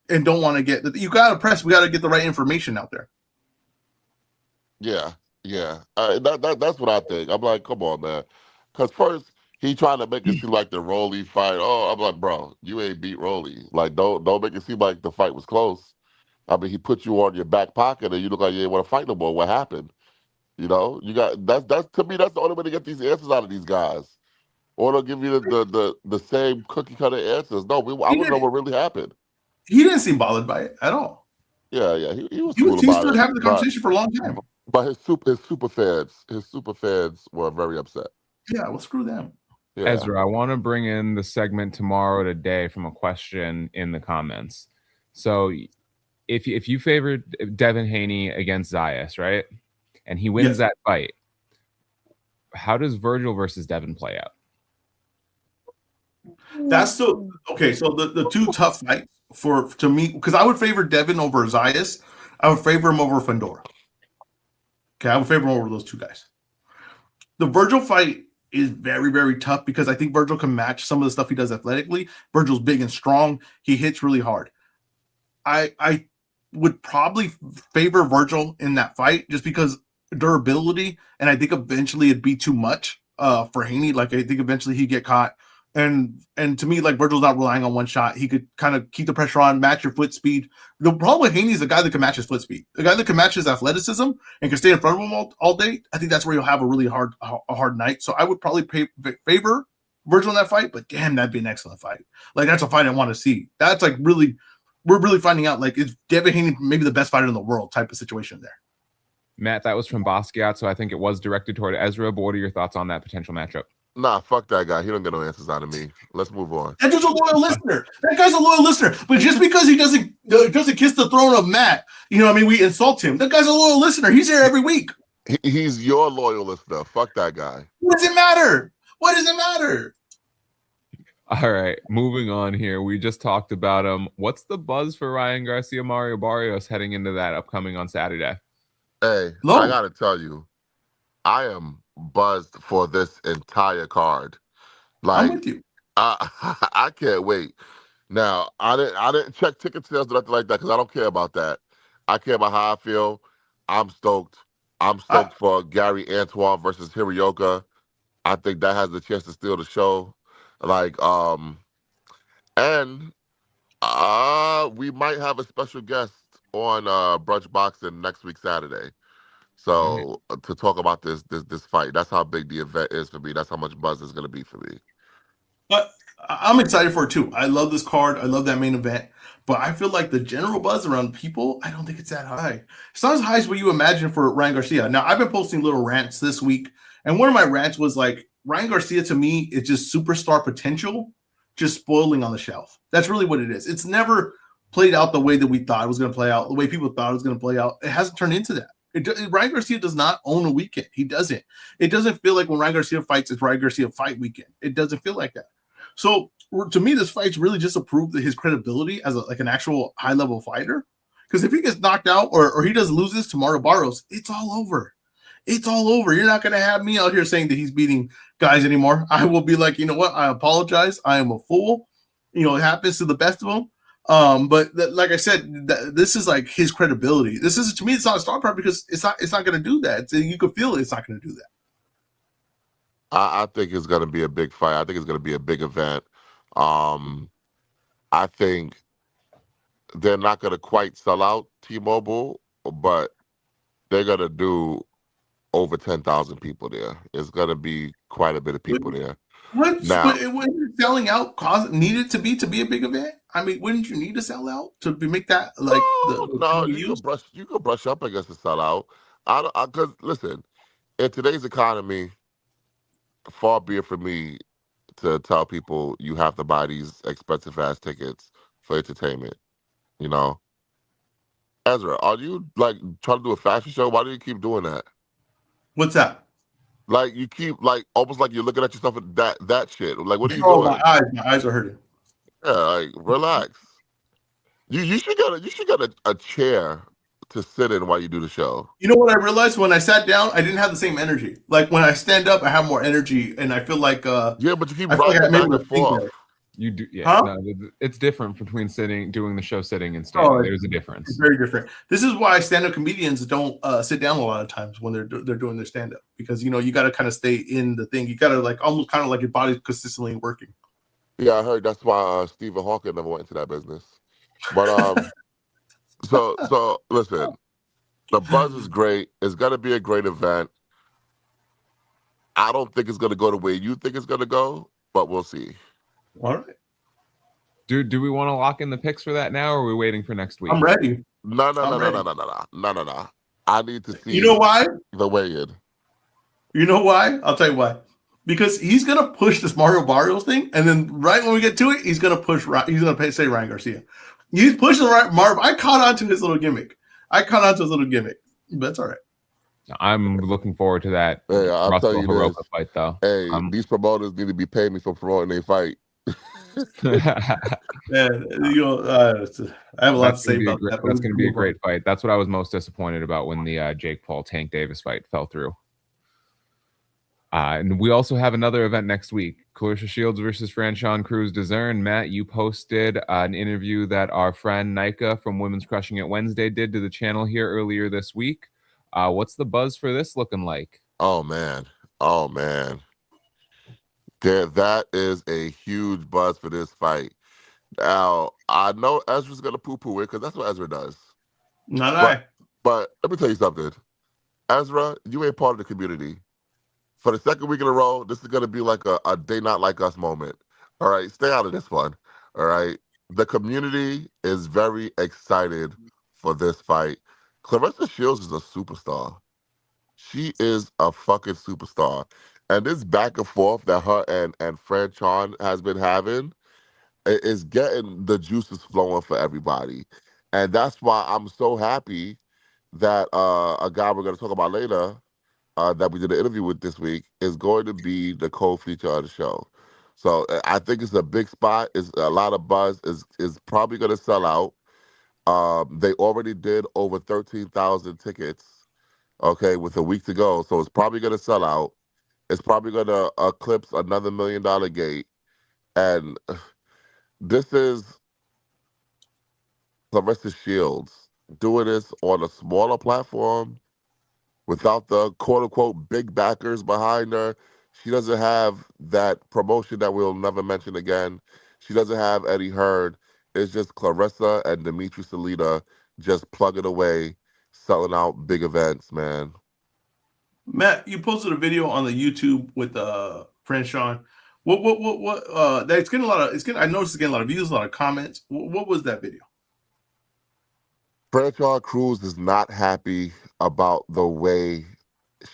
And don't want to get you got to press. We got to get the right information out there. Yeah. That's what I think. I'm like, come on, man. Because first he trying to make it seem like the Rolly fight. Oh, I'm like, bro, you ain't beat Rolly. Like, don't make it seem like the fight was close. I mean, he put you on your back pocket, and you look like you ain't want to fight no more. What happened? You got that's to me. That's the only way to get these answers out of these guys, or they'll give you the same cookie cutter answers. No, I want to know what really happened. He didn't seem bothered by it at all. Yeah, he was cool about it. Having the conversation for a long time. But his super fans were very upset. Yeah, well, screw them. Yeah. EzRaw, I want to bring in the segment tomorrow today from a question in the comments. So if you favored Devin Haney against Zayas, right, and he wins that fight, how does Virgil versus Devin play out? That's okay. So the two tough fights to me, because I would favor Devin over Zayas. I would favor him over Fandora. Okay, I would favor him over those two guys. The Virgil fight is very, very tough because I think Virgil can match some of the stuff he does athletically. Virgil's big and strong. He hits really hard. I would probably favor Virgil in that fight just because durability, and I think eventually it'd be too much for Haney. I think eventually he'd get caught. And to me, Virgil's not relying on one shot. He could kind of keep the pressure on, match your foot speed. The problem with Haney is a guy that can match his foot speed. A guy that can match his athleticism and can stay in front of him all day. I think that's where you'll have a really hard night. So I would probably favor Virgil in that fight, but damn, that'd be an excellent fight. That's a fight I want to see. That's really, we're really finding out, is Devin Haney maybe the best fighter in the world type of situation there. Matt, that was from Basquiat, so I think it was directed toward EzRaw, but what are your thoughts on that potential matchup? Nah, fuck that guy. He don't get no answers out of me. Let's move on. That dude's a loyal listener. That guy's a loyal listener. But just because he doesn't kiss the throne of Matt, we insult him. That guy's a loyal listener. He's here every week. He's your loyal listener. Fuck that guy. What does it matter? What does it matter? All right, moving on here. We just talked about him. What's the buzz for Ryan Garcia Mario Barrios heading into that upcoming on Saturday? Hey, I gotta tell you, I am buzzed for this entire card. I'm with you. I can't wait. Now, I didn't check ticket sales or nothing like that because I don't care about that. I care about how I feel. I'm stoked. I'm I, stoked for Gary Antoine versus Hirioka. I think that has a chance to steal the show. Like, and we might have a special guest on Brunch Boxing next week Saturday. Nice. So to talk about this fight, that's how big the event is for me. That's how much buzz it's gonna be for me. but I'm excited for it too. I love this card. I love that main event. But I feel like the general buzz around people, I don't think it's that high. It's not as high as what you imagine for Ryan Garcia. Now, I've been posting little rants this week, and one of my rants was like, Ryan Garcia to me is just superstar potential, just spoiling on the shelf. That's really what it is. It's never played out the way that we thought it was going to play out, the way people thought it was going to play out. It hasn't turned into that. Ryan Garcia does not own a weekend. He doesn't. It doesn't feel like when Ryan Garcia fights, it's Ryan Garcia fight weekend. It doesn't feel like that. So to me, this fight's really just to prove his credibility as like an actual high level fighter. Because if he gets knocked out or he does lose this to Mario Barros, it's all over. It's all over. You're not going to have me out here saying that he's beating guys anymore. I will be like, you know what? I apologize. I am a fool. You know, it happens to the best of them. Like I said, this is like his credibility. This is, to me, it's not a star power because it's not going to do that. You can feel it's not going to do that. I think it's gonna be a big fight. I think it's gonna be a big event. Um, I think they're not gonna quite sell out T-Mobile, but they're gonna do over 10,000 people there. It's gonna be quite a bit of people there. Now, Wouldn't selling out needed to be a big event? I mean, wouldn't you need to sell out to make that like no, the use? you could brush up against the sellout. I don't because listen, in today's economy, far be it from me to tell people you have to buy these expensive ass tickets for entertainment. You know, Ezra, are you like trying to do a fashion show? Why do you keep doing that? What's that? Like you keep like almost like you're looking at yourself at that shit. Like what are you Oh, doing? my eyes are hurting. Yeah, like relax. You should get a chair to sit in while you do the show. You know what I realized when I sat down, I didn't have the same energy. Like when I stand up, I have more energy, and I feel like Yeah, but you keep I feel like rocking I'm able back to and think forth. better. You do, yeah. Huh? No, it's different between doing the show sitting and Oh, standing. There's a it's difference. very different. This is why stand-up comedians don't sit down a lot of times when they're doing their stand-up because you got to kind of stay in the thing. You got to like almost kind of like your body's consistently working. Yeah, I heard that's why Stephen Hawking never went into that business. But so listen, the buzz is great. It's gonna be a great event. I don't think it's gonna go the way you think it's gonna go, but we'll see. All right, Do we want to lock in the picks for that now, or are we waiting for next week? I'm ready. No, no, I'm no, no, no, ready. no, no, no, no, no, no. I need to You see know why? the weigh-in. You know why? I'll tell you why. Because he's gonna push this Mario Barrios thing, and then right when we get to it, he's gonna push. He's gonna say Ryan Garcia. He's pushing Mario. I caught on to his little gimmick. That's all right. I'm looking forward to that Hey, I'll tell Russell you this. Hiroka fight, though. Hey, these promoters need to be paying me for promoting their fight. And I have a lot to say about that. That's going to be a great fight. That's what I was most disappointed about when the Jake Paul Tank Davis fight fell through. And we also have another event next week: Clarissa Shields versus Franchon Cruz Dezern. Matt, you posted an interview that our friend Nika from Women's Crushing It Wednesday did to the channel here earlier this week. What's the buzz for this looking like? Oh man. That is a huge buzz for this fight. Now, I know Ezra's gonna poo-poo it because that's what Ezra does. Not I. But let me tell you something. Ezra, you ain't part of the community. For the second week in a row, this is gonna be like a They Not Like Us moment. All right, stay out of this one. All right. The community is very excited for this fight. Clarissa Shields is a superstar. She is a fucking superstar. And this back and forth that her and Franchon has been having is getting the juices flowing for everybody. And that's why I'm so happy that a guy we're going to talk about later that we did an interview with this week is going to be the co-feature of the show. So I think it's a big spot. It's a lot of buzz. Is probably going to sell out. They already did over 13,000 tickets. Okay, with a week to go, so it's probably going to sell out. It's probably going to eclipse another $1 million gate, and this is Clarissa Shields. doing this on a smaller platform without the quote unquote big backers behind her. She doesn't have that promotion that we'll never mention again. She doesn't have Eddie Hearn. It's just Clarissa and Dimitri Salita just plugging away, selling out big events, man. Matt, you posted a video on the YouTube with friend Sean. What that's getting a lot of I noticed it's getting a lot of views, a lot of comments. What was that video? Franchise Cruz is not happy about the way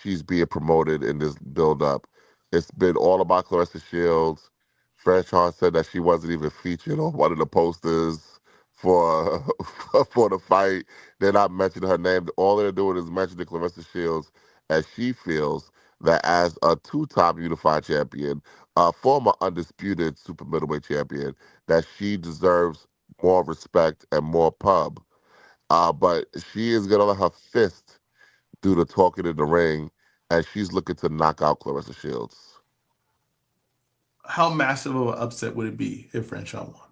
she's being promoted in this build-up. It's been all about Clarissa Shields. Franchise said that she wasn't even featured on one of the posters for for the fight. They're not mentioning her name. All they're doing is mentioning Clarissa Shields, as she feels that as a two-time unified champion, a former undisputed super middleweight champion, that she deserves more respect and more pub. But she is gonna let her fist do the talking in the ring, and she's looking to knock out Clarissa Shields. How massive of an upset would it be if Franchon won?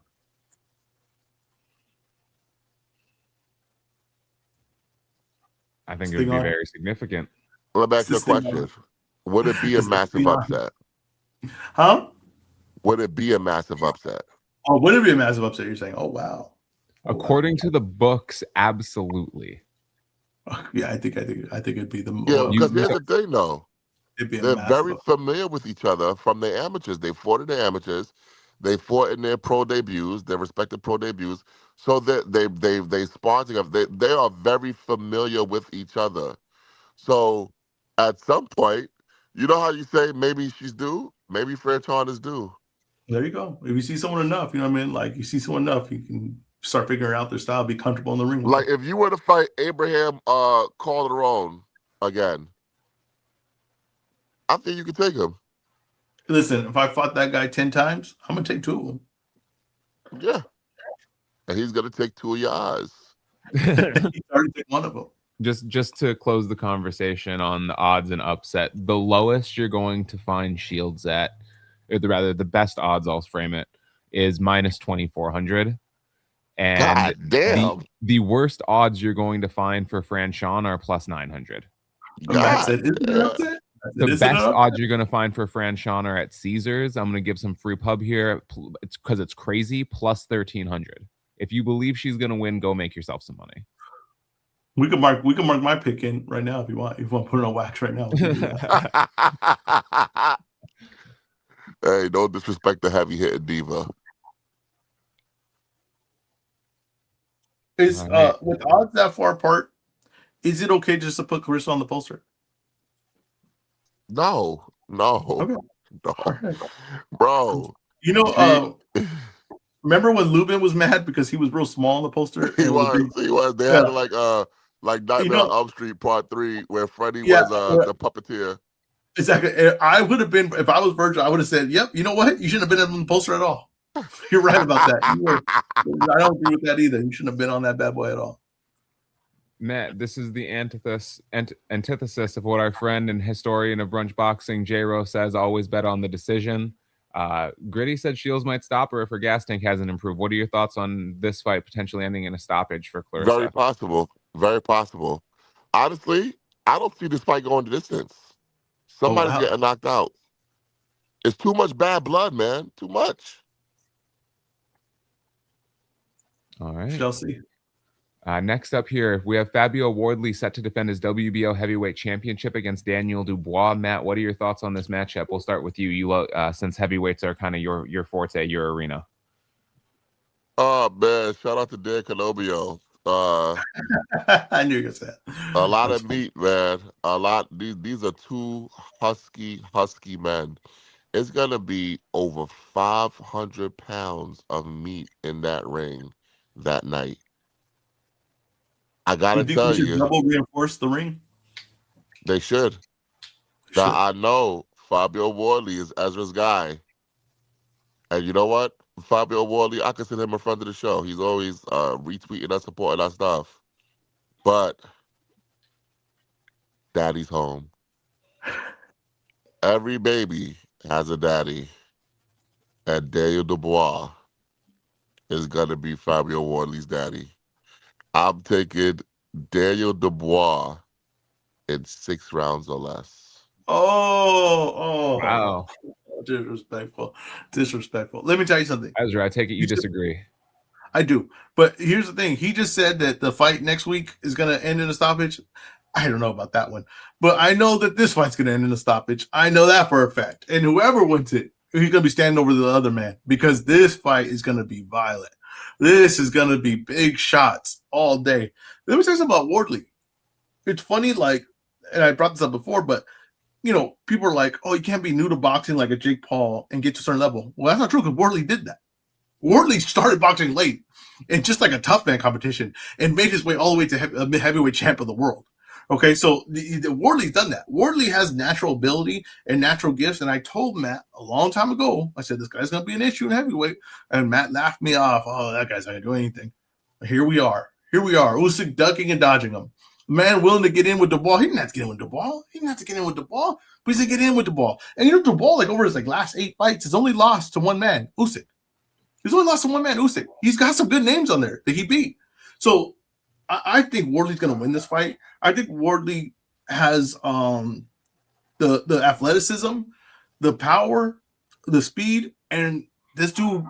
I think it Sting would be on. very significant. Let me ask you a Is this thing question. on? Would it be a Is this massive thing on? upset? Huh? Would it be a massive upset? Oh, would it be a massive upset? You're saying, oh wow. According to the books, absolutely. Yeah, I think it'd be the Yeah, because You here's the thing, though. it'd be a They're massive very upset. familiar with each other from their amateurs. They fought in their amateurs. They fought in their pro debuts, their respective pro debuts. So that they sparred together. They are very familiar with each other. So at some point, you know how you say maybe she's due? Maybe Franchon is due. There you go. If you see someone enough, you know what I mean? Like you see someone enough, you can start figuring out their style, be comfortable in the ring with Like them. if you were to fight Abraham Calderon again, I think you could take him. Listen, if I fought that guy 10 times, I'm gonna take 2 of them. Yeah. And he's gonna take 2 of your eyes. He already take 1 of them. just to close the conversation on the odds and upset, the lowest you're going to find Shields at, or the best odds, I'll frame it, is minus 2,400. And God damn. the worst odds you're going to find for Franchon are plus 900. Matt God said, "Is it an damn. upset?" The best odds you're going to find for Franchon are at Caesars. I'm going to give some free pub here. It's because it's crazy, plus 1,300. If you believe she's going to win, go make yourself some money. We can mark my pick in right now if you want. If you want to put it on wax right now, we can do that. Hey, don't disrespect the heavy hitting diva. Is All right. with odds that far apart, is it okay just to put Clarissa on the poster? No. Okay. No. All right. Bro. You know, remember when Lubin was mad because he was real small on the poster? He And it was a big, was. They yeah. had like You Nightmare on know, Elm Street Part 3, where Freddy yeah, was the puppeteer. exactly. And I would have been, if I was Virgil, I would have said, "Yep, you know what? You shouldn't have been on the poster at all." You're right about that. I don't agree with that either. You shouldn't have been on that bad boy at all. Matt, this is the antithesis of what our friend and historian of brunch boxing, J-Ro, says, always bet on the decision. Gritty said Shields might stop her if her gas tank hasn't improved. What are your thoughts on this fight potentially ending in a stoppage for Clarissa? Very possible. Very possible. Honestly, I don't see this fight going to distance. Somebody's wow. getting knocked out. It's too much bad blood, man. Too much. All right. Shall see. Next up here, we have Fabio Wardley set to defend his WBO heavyweight championship against Daniel Dubois. Matt, what are your thoughts on this matchup? We'll start with you. You since heavyweights are kind of your forte, your arena. Oh man, shout out to Dan Canobio. I knew you were gonna say that. A lot of meat, man. A lot. These are 2 husky men. It's gonna be over 500 pounds of meat in that ring that night. I gotta You think we tell should you, double reinforce the ring? they should. Now I know Fabio Wardley is Ezra's guy, and you know what? Fabio Wardley, I consider him a friend of the show. He's always retweeting us, supporting our stuff. But daddy's home. Every baby has a daddy, and Daniel Dubois is gonna be Fabio Wardley's daddy. I'm taking Daniel Dubois in 6 rounds or less. Wow. Disrespectful. Let me tell you something. Ezra, I take it you disagree. I do. But here's the thing. He just said that the fight next week is going to end in a stoppage. I don't know about that one. But I know that this fight's going to end in a stoppage. I know that for a fact. And whoever wins it, he's going to be standing over the other man because this fight is going to be violent. This is going to be big shots all day. Let me say something about Wardley. It's funny, like, and I brought this up before, but, you know, people are like, oh, you can't be new to boxing like a Jake Paul and get to a certain level. Well, that's not true because Wardley did that. Wardley started boxing late and just like a tough man competition and made his way all the way to heavyweight champ of the world. Okay, so Wardley's done that. Wardley has natural ability and natural gifts. And I told Matt a long time ago, I said, this guy's going to be an issue in heavyweight. And Matt laughed me off. Oh, that guy's not going to do anything. Here we are. Usyk ducking and dodging him. Man willing to get in with the ball. He didn't have to get in with the ball. He didn't have to get in with the ball. But he's going to get in with the ball. And you know, the ball, like over his like last 8 fights, has only lost to one man, Usyk. He's only lost to one man, Usyk. He's got some good names on there that he beat. So I think Wardley's going to win this fight. I think Wardley has the athleticism, the power, the speed, and this dude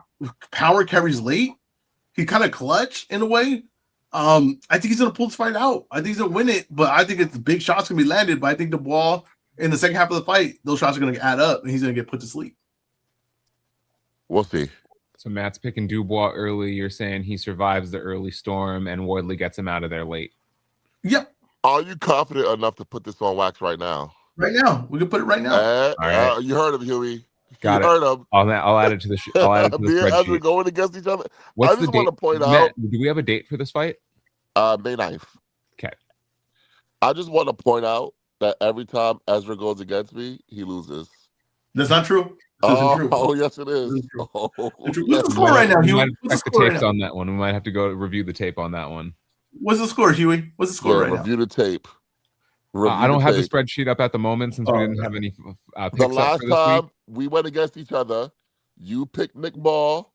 power carries late. He kind of clutch in a way. I think he's going to pull this fight out. I think he's going to win it, but I think it's big shots going to be landed. But I think the ball in the second half of the fight, those shots are going to add up, and he's going to get put to sleep. We'll see. So Matt's picking Dubois early. You're saying he survives the early storm and Wardley gets him out of there late. Yep. Are you confident enough to put this on wax right now? Right now. We can put it right now. All right. You heard him, Huey. Got you it. heard him. I'll add it to the I'll add it to the Me and Ezra spreadsheet. going against each other. What's I just want to point out. Do we have a date for this fight? May 9th. Okay. I just want to point out that every time Ezra goes against me, he loses. That's not true. Oh, yes, it is. Oh, What's the score right now, We Huey? might What's the check the score right tapes now? on that one. We might have to go review the tape on that one. What's the score, Huey? What's the score right now? Review the tape. I don't have the tape. spreadsheet up at the moment since we didn't have any picks The up for last this time week. we went against each other, you picked Nick Ball,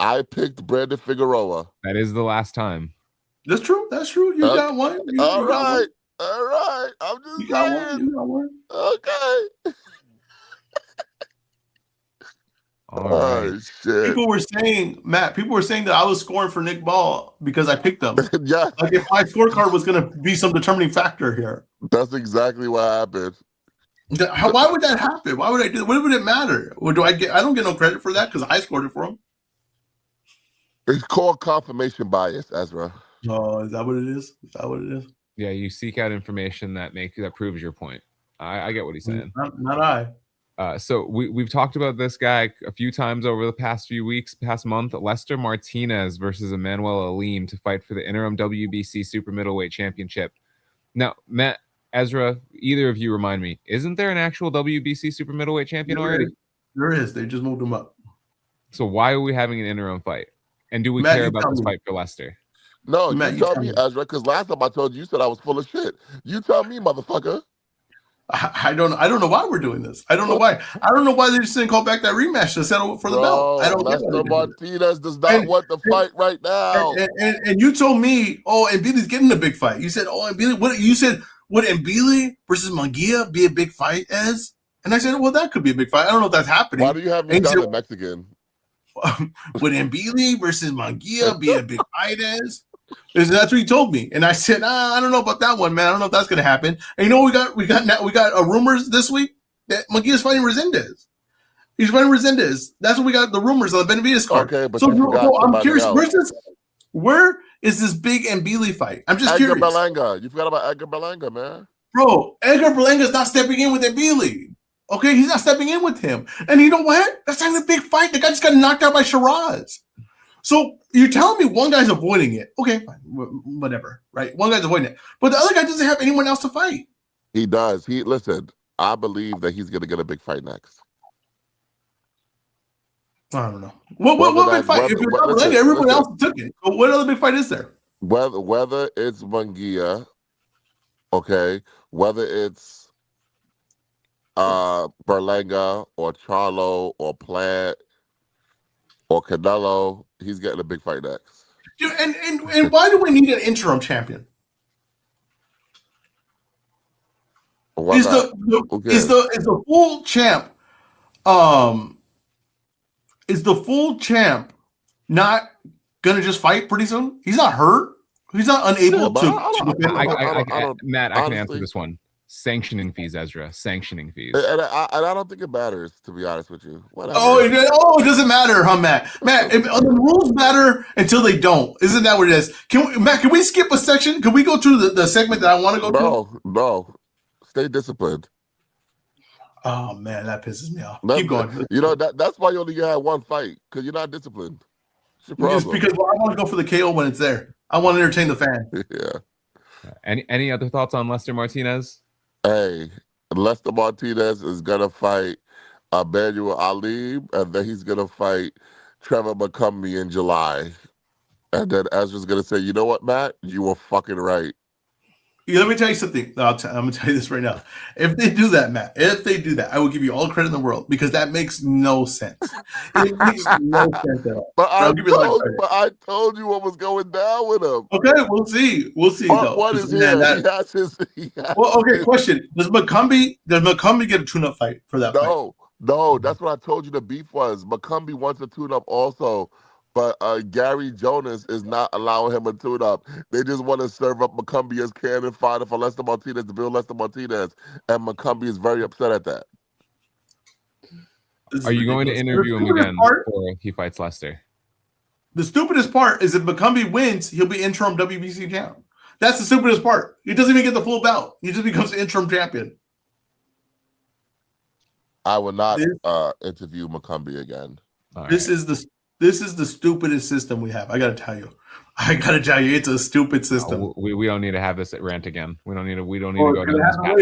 I picked Brandon Figueroa. That is the last time. That's true. That's true. You got one. All right. I'm just You got saying. one. You got one. Okay. All right. Oh, shit. People were saying, Matt, that I was scoring for Nick Ball because I picked him. Yeah, Like if my scorecard was going to be some determining factor here. that's exactly what happened. Why would that happen? Why would I do that? What would it matter? Or I don't get no credit for that because I scored it for him. It's called confirmation bias, Ezra. Oh, is that what it is? Is that what it is? Yeah, you seek out information that proves your point. I get what he's saying. Not I. So we've talked about this guy a few times over the past few weeks, past month. Lester Martinez versus Emmanuel Alim to fight for the interim WBC Super Middleweight Championship. Now, Matt, Ezra, either of you remind me, isn't there an actual WBC Super Middleweight champion already? There is. They just moved him up. So why are we having an interim fight? And do we Matt, care you about tell this me. fight for Lester? No, Matt, you you tell tell me, me. Ezra, because last time I told you, you said I was full of shit. You tell me, motherfucker. I don't know why we're doing this. I don't know why. I don't know why they just didn't call back that rematch to settle for the belt. I don't get why they Lester did it. Martinez does not want the fight right now. And you told me, oh, Mbili's getting a big fight. You said, oh, Mbili, what you said, would Mbili versus Munguia be a big fight as? And I said, well, that could be a big fight. I don't know if that's happening. Why do you have me And down you in Mexican? would Mbili versus Munguia be a big fight as? And that's what he told me. And I said, I don't know about that one, man. I don't know if that's gonna happen. And you know what we got rumors this week that Munguia's fighting Resendez. He's fighting Resendez. That's what we got the rumors on the Benavides card. Okay, but so you forgot I'm somebody curious, else. where is this big Mbili fight? I'm just Edgar curious. Berlanga. You forgot about Edgar Berlanga, man. Bro, Edgar Berlanga's not stepping in with Mbili. Okay, he's not stepping in with him. And you know what? That's not a big fight. The guy just got knocked out by Shiraz. So you're telling me one guy's avoiding it. Okay, fine. Whatever, right? One guy's avoiding it. But the other guy doesn't have anyone else to fight. He does. Listen, I believe that he's going to get a big fight next. I don't know. What big fight? If you're not Berlanga, everyone else took it. So what other big fight is there? Whether it's Munguia, okay, whether it's Berlanga or Charlo or Plant or Canelo, he's getting a big fight next. Dude, and why do we need an interim champion? Why Is not? the Who is cares? the full champ um is the full champ not gonna just fight pretty soon? He's not hurt. He's not Yeah, unable but to defend the belt. I don't Matt, I can answer honestly, this one. Sanctioning fees, Ezra. Sanctioning fees. and I don't think it matters, to be honest with you. Oh, Whatever. it doesn't matter, huh, Matt? Matt, the rules matter until they don't. Isn't that what it is? Matt, can we skip a section? Can we go through the segment that I want to go to? No. Stay disciplined. Oh man, that pisses me off. That's Keep going. that's why you only had one fight, because you're not disciplined. It's your It's problem. because I want to go for the KO when it's there. I want to entertain the fan. Yeah. Any other thoughts on Lester Martinez? Hey, Lester Martinez is gonna fight Emmanuel Ali, and then he's gonna fight Trevor McCumbee in July. And then Ezra's gonna say, "You know what, Matt? You were fucking right." Yeah, let me tell you something. I'm going to tell you this right now. If they do that, Matt, if they do that, I will give you all the credit in the world because that makes no sense. It makes no sense at all. But I'll give you a lot of credit. I told you what was going down with him. Okay, we'll see. We'll see, Part though. one is Man, here. He has well, okay, his, question. Does McCumbee get a tune-up fight for that fight? No, that's what I told you the beef was. McCumbee wants a tune-up also, but Gary Jonas is not allowing him a tune-up. They just want to serve up McCumbee as cannon fodder for Lester Martinez, to build Lester Martinez, and McCumbee is very upset at that. Are you going to interview him again before he fights Lester? The stupidest part is if McCumbee wins, he'll be interim WBC champ. That's the stupidest part. He doesn't even get the full belt. He just becomes the interim champion. I will not interview McCumbee again. This is the stupidest system we have. I gotta tell you, it's a stupid system. We don't need to have this rant again. We don't need to go down this path.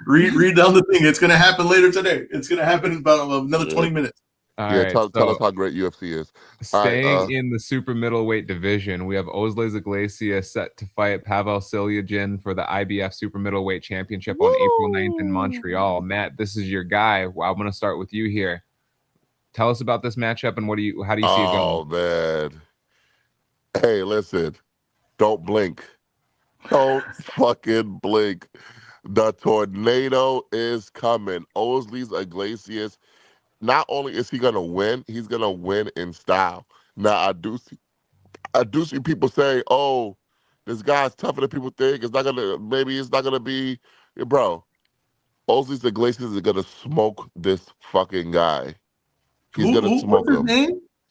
Read down the thing. It's gonna happen later today. It's gonna happen in about another 20 minutes. Tell us how great UFC is. Staying in the super middleweight division, we have Ozlez Iglesias set to fight Pavel Silyagin for the IBF super middleweight championship on April 9th in Montreal. Matt, this is your guy. Well, I'm going to start with you here. Tell us about this matchup and how do you see it going? Oh, man. Hey, listen. Don't blink. Don't fucking blink. The tornado is coming. Ozlez Iglesias. Not only is he gonna win, he's gonna win in style. Now I do see people say, "Oh, this guy's tougher than people think. It's not gonna be, bro." Ozlez Iglesias is gonna smoke this fucking guy. He's gonna smoke him.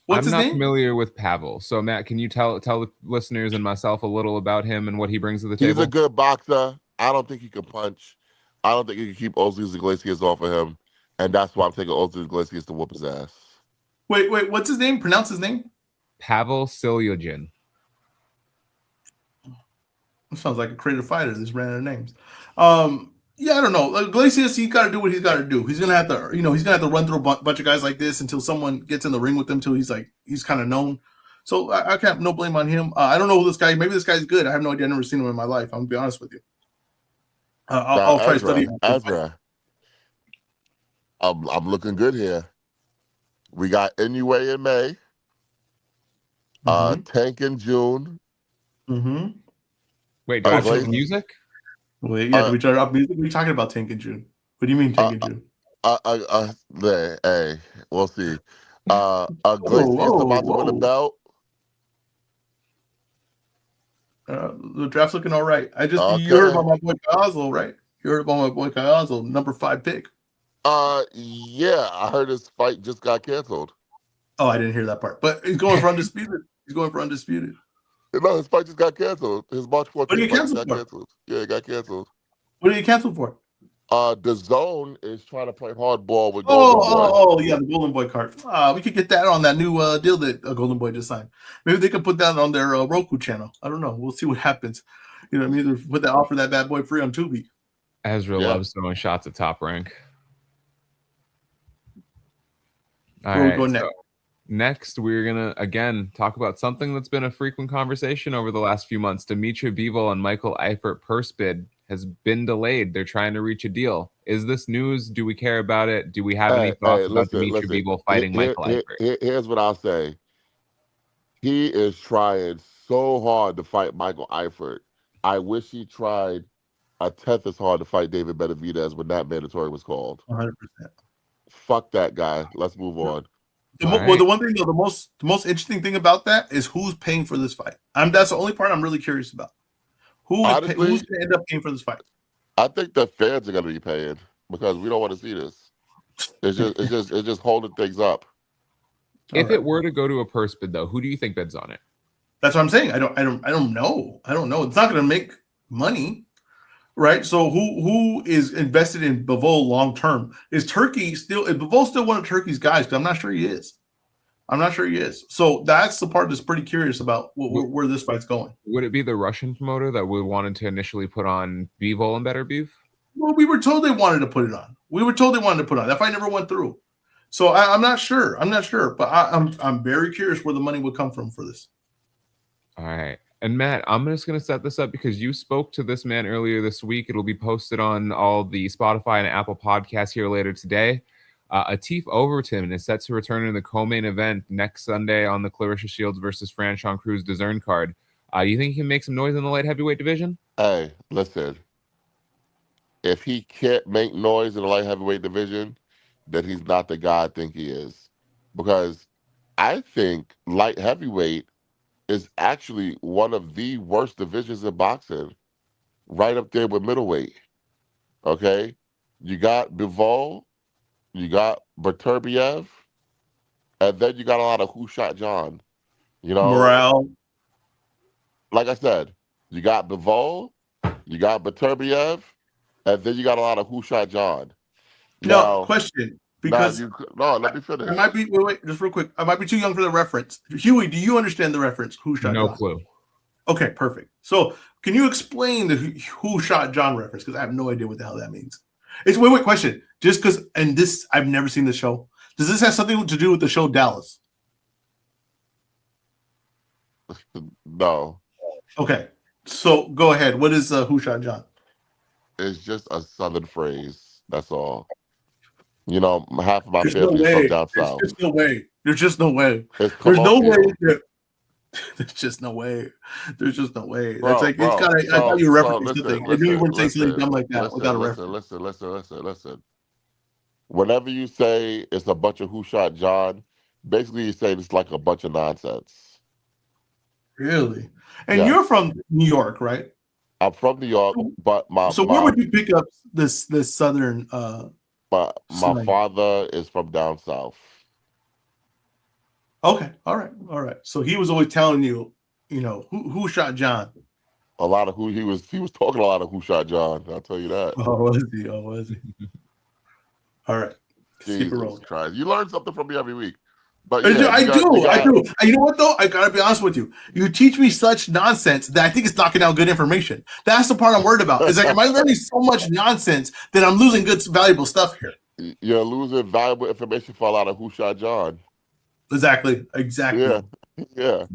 What's his name? I'm not familiar with Pavel. So Matt, can you tell the listeners and myself a little about him and what he brings to the table? He's a good boxer. I don't think he can punch. I don't think he can keep Ozlez Iglesias off of him. And that's why I'm taking Ozlez Iglesias to whoop his ass. Wait, what's his name? Pronounce his name. Pavel Silyagin. Sounds like a creative fighter. These random names. Yeah, I don't know. Iglesias, he's got to do what he's got to do. He's gonna have to, he's gonna have to run through a bunch of guys like this until someone gets in the ring with him. Till he's kind of known. So I can't no blame on him. I don't know who this guy. Maybe this guy's good. I have no idea. I've never seen him in my life. I'm gonna be honest with you. I'll try to study him. EzRaw. I'm looking good here. We got Inoue in May. Tank in June. Wait, do I have to play music? Wait, yeah, do we turn off music? What are you talking about, Tank in June? What do you mean, Tank in June? Hey, we'll see. Iglesias about to win a belt. The draft's looking all right. You heard about my boy Kyle, right? You heard about my boy Kyle, number 5 pick. Yeah, I heard his fight just got canceled. Oh, I didn't hear that part. But he's going for undisputed. No, his fight just got canceled. His March 14th fight got canceled. Yeah, it got canceled. What did he cancel for? The Zone is trying to play hardball with Golden Boy. Oh, yeah, the Golden Boy card. We could get that on that new deal that Golden Boy just signed. Maybe they could put that on their Roku channel. I don't know. We'll see what happens. You know what I mean? Put that offer that bad boy free on Tubi. Ezra loves throwing shots at Top Rank. All right. Go next. So next, we're gonna again talk about something that's been a frequent conversation over the last few months. Dimitri Bivol and Michael Eifert purse bid has been delayed. They're trying to reach a deal. Is this news? Do we care about it? Do we have any thoughts about Dimitri Bivol fighting Michael Eifert? Here's what I'll say. He is trying so hard to fight Michael Eifert. I wish he tried a tenth as hard to fight David Benavidez when that mandatory was called. 100%. Fuck that guy. Let's move on. Well, the one thing though, the most interesting thing about that is who's paying for this fight. That's the only part I'm really curious about. Who's going to end up paying for this fight? I think the fans are going to be paying because we don't want to see this. It's just holding things up. If it were to go to a purse bid, though, who do you think bids on it? That's what I'm saying. I don't know. I don't know. It's not going to make money, right? So who is invested in Bivol long term? Is Bivol still one of Turkey's guys? Because I'm not sure he is. So that's the part that's pretty curious about where this fight's going. Would it be the Russian promoter that we wanted to initially put on Bivol and Better Beef? Well, we were told they wanted to put it on. That fight never went through. So I'm not sure. But I'm very curious where the money would come from for this. All right. And Matt, I'm just going to set this up because you spoke to this man earlier this week. It'll be posted on all the Spotify and Apple podcasts here later today. Atif Overton is set to return in the co-main event next Sunday on the Clarissa Shields versus Franchon Cruz DAZN card. You think he can make some noise in the light heavyweight division? Hey, listen. If he can't make noise in the light heavyweight division, then he's not the guy I think he is. Because I think light heavyweight is actually one of the worst divisions in boxing, right up there with middleweight. Okay? You got Bivol, you got Beterbiev, and then you got a lot of Who Shot John. Morale. Like I said, you got Bivol, you got Beterbiev, and then you got a lot of Who Shot John. Now, question. Because let me finish. I might be wait, just real quick. I might be too young for the reference. Huey, do you understand the reference? Who Shot John? No clue. Okay, perfect. So can you explain the Who Shot John reference? Because I have no idea what the hell that means. Wait, question. Just because, and this, I've never seen the show. Does this have something to do with the show Dallas? No. Okay, so go ahead. What is Who Shot John? It's just a southern phrase. That's all. Half of my family is from down south. There's no way. There's just no way. There's no way. There's just no way. There's just no way. That's like it's kind of. I thought you were referencing something. I knew you wouldn't say something dumb like that without a reference. Listen. Whenever you say it's a bunch of Who Shot John, basically you're saying it's like a bunch of nonsense. Really? And you're from New York, right? I'm from New York, but where would you pick up this southern? My father is from down south. Okay, all right. So he was always telling you, who shot John. A lot of he was talking a lot of Who Shot John. I'll tell you that. Oh, was he? All right. Jesus Christ. You learn something from me every week. But I do. You know what though? I gotta be honest with you. You teach me such nonsense that I think it's knocking out good information. That's the part I'm worried about. It's like, am I learning so much nonsense that I'm losing good, valuable stuff here? You're losing valuable information for a lot of Who Shot John. Exactly. Yeah.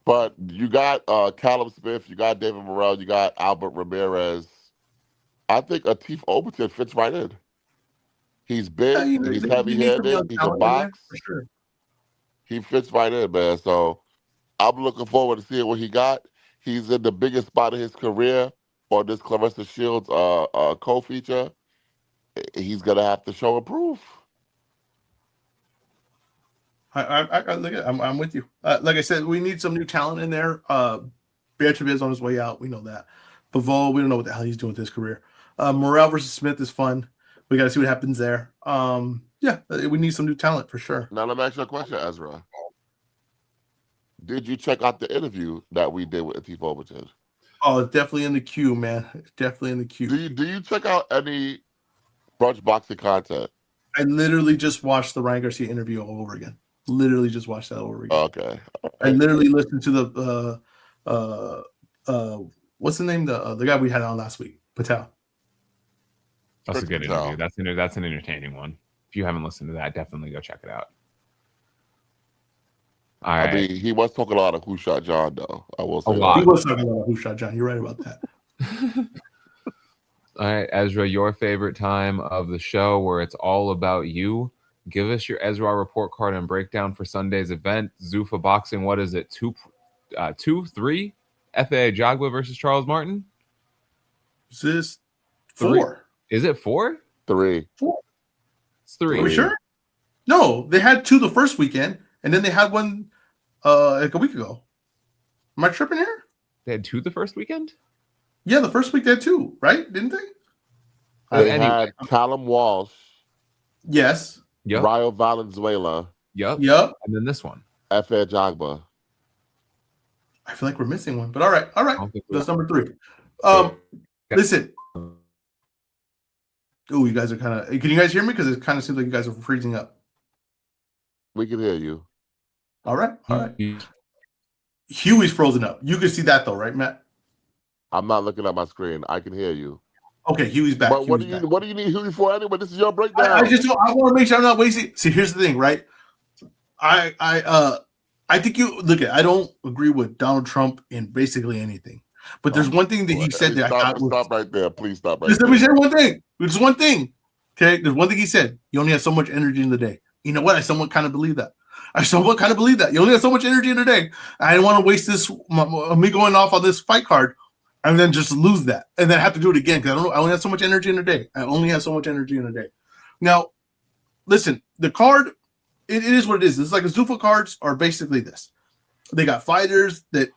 But you got Callum Smith, you got David Morrell, you got Albert Ramirez. I think Atif Overton fits right in. He's big, he's heavy-handed, he can box. For sure. He fits right in, man. So I'm looking forward to seeing what he got. He's in the biggest spot of his career on this Clarissa Shields co-feature. He's gonna have to show and prove. I'm with you. Like I said, we need some new talent in there. Beatriz is on his way out. We know that. Bivol, we don't know what the hell he's doing with his career. Morrell versus Smith is fun. We got to see what happens there. We need some new talent for sure. Now let me ask you a question, EzRaw. Did you check out the interview that we did with Atif Overton? Oh, it's definitely in the queue, man. It's definitely in the queue. Do you check out any brunch boxing content? I literally just watched the Ryan Garcia interview all over again. Literally just watched that over again. Okay. I literally listened to the what's the name? The guy we had on last week, Patel. That's a good interview. That's an entertaining one. If you haven't listened to that, definitely go check it out. All right. I mean, he was talking a lot of Who Shot John, though. I will say he was talking a lot of Who Shot John. You're right about that. All right, EzRaw, your favorite time of the show where it's all about you. Give us your EzRaw report card and breakdown for Sunday's event. Zuffa Boxing, what is it? 2-3? FAA Jogba versus Charles Martin? Is this Three. 4? Is it 4? 3. 4. It's 3. Are we sure? No, they had 2 the first weekend, and then they had one like a week ago. Am I tripping here? They had 2 the first weekend? Yeah, the first week they had 2, right? Didn't they? They Anyway. had Callum Walsh, Yes. Yep. Rayo Valenzuela, Yep. And then this one. F.A. Jogba. I feel like we're missing one, but all right. That's number 3. Listen. Oh, you guys are kind of. Can you guys hear me? Because it kind of seems like you guys are freezing up. We can hear you. All right. Huey's frozen up. You can see that though, right, Matt? I'm not looking at my screen. I can hear you. Okay, Huey's back. But what do you need Huey for anyway? This is your breakdown. I want to make sure I'm not wasting. See, here's the thing, right? I think you look at. I don't agree with Donald Trump in basically anything, but there's one thing that he said that stop right there. Please stop right there. there. Let me say one thing. There's one thing. Okay, there's one thing he said. You only have so much energy in the day. You know what? I somewhat kind of believe that. You only have so much energy in the day. I didn't want to waste me going off on this fight card and then just lose that and then have to do it again because I only have so much energy in a day. Now, listen, the card, it is what it is. It's like the Zuffa cards are basically this. They got fighters that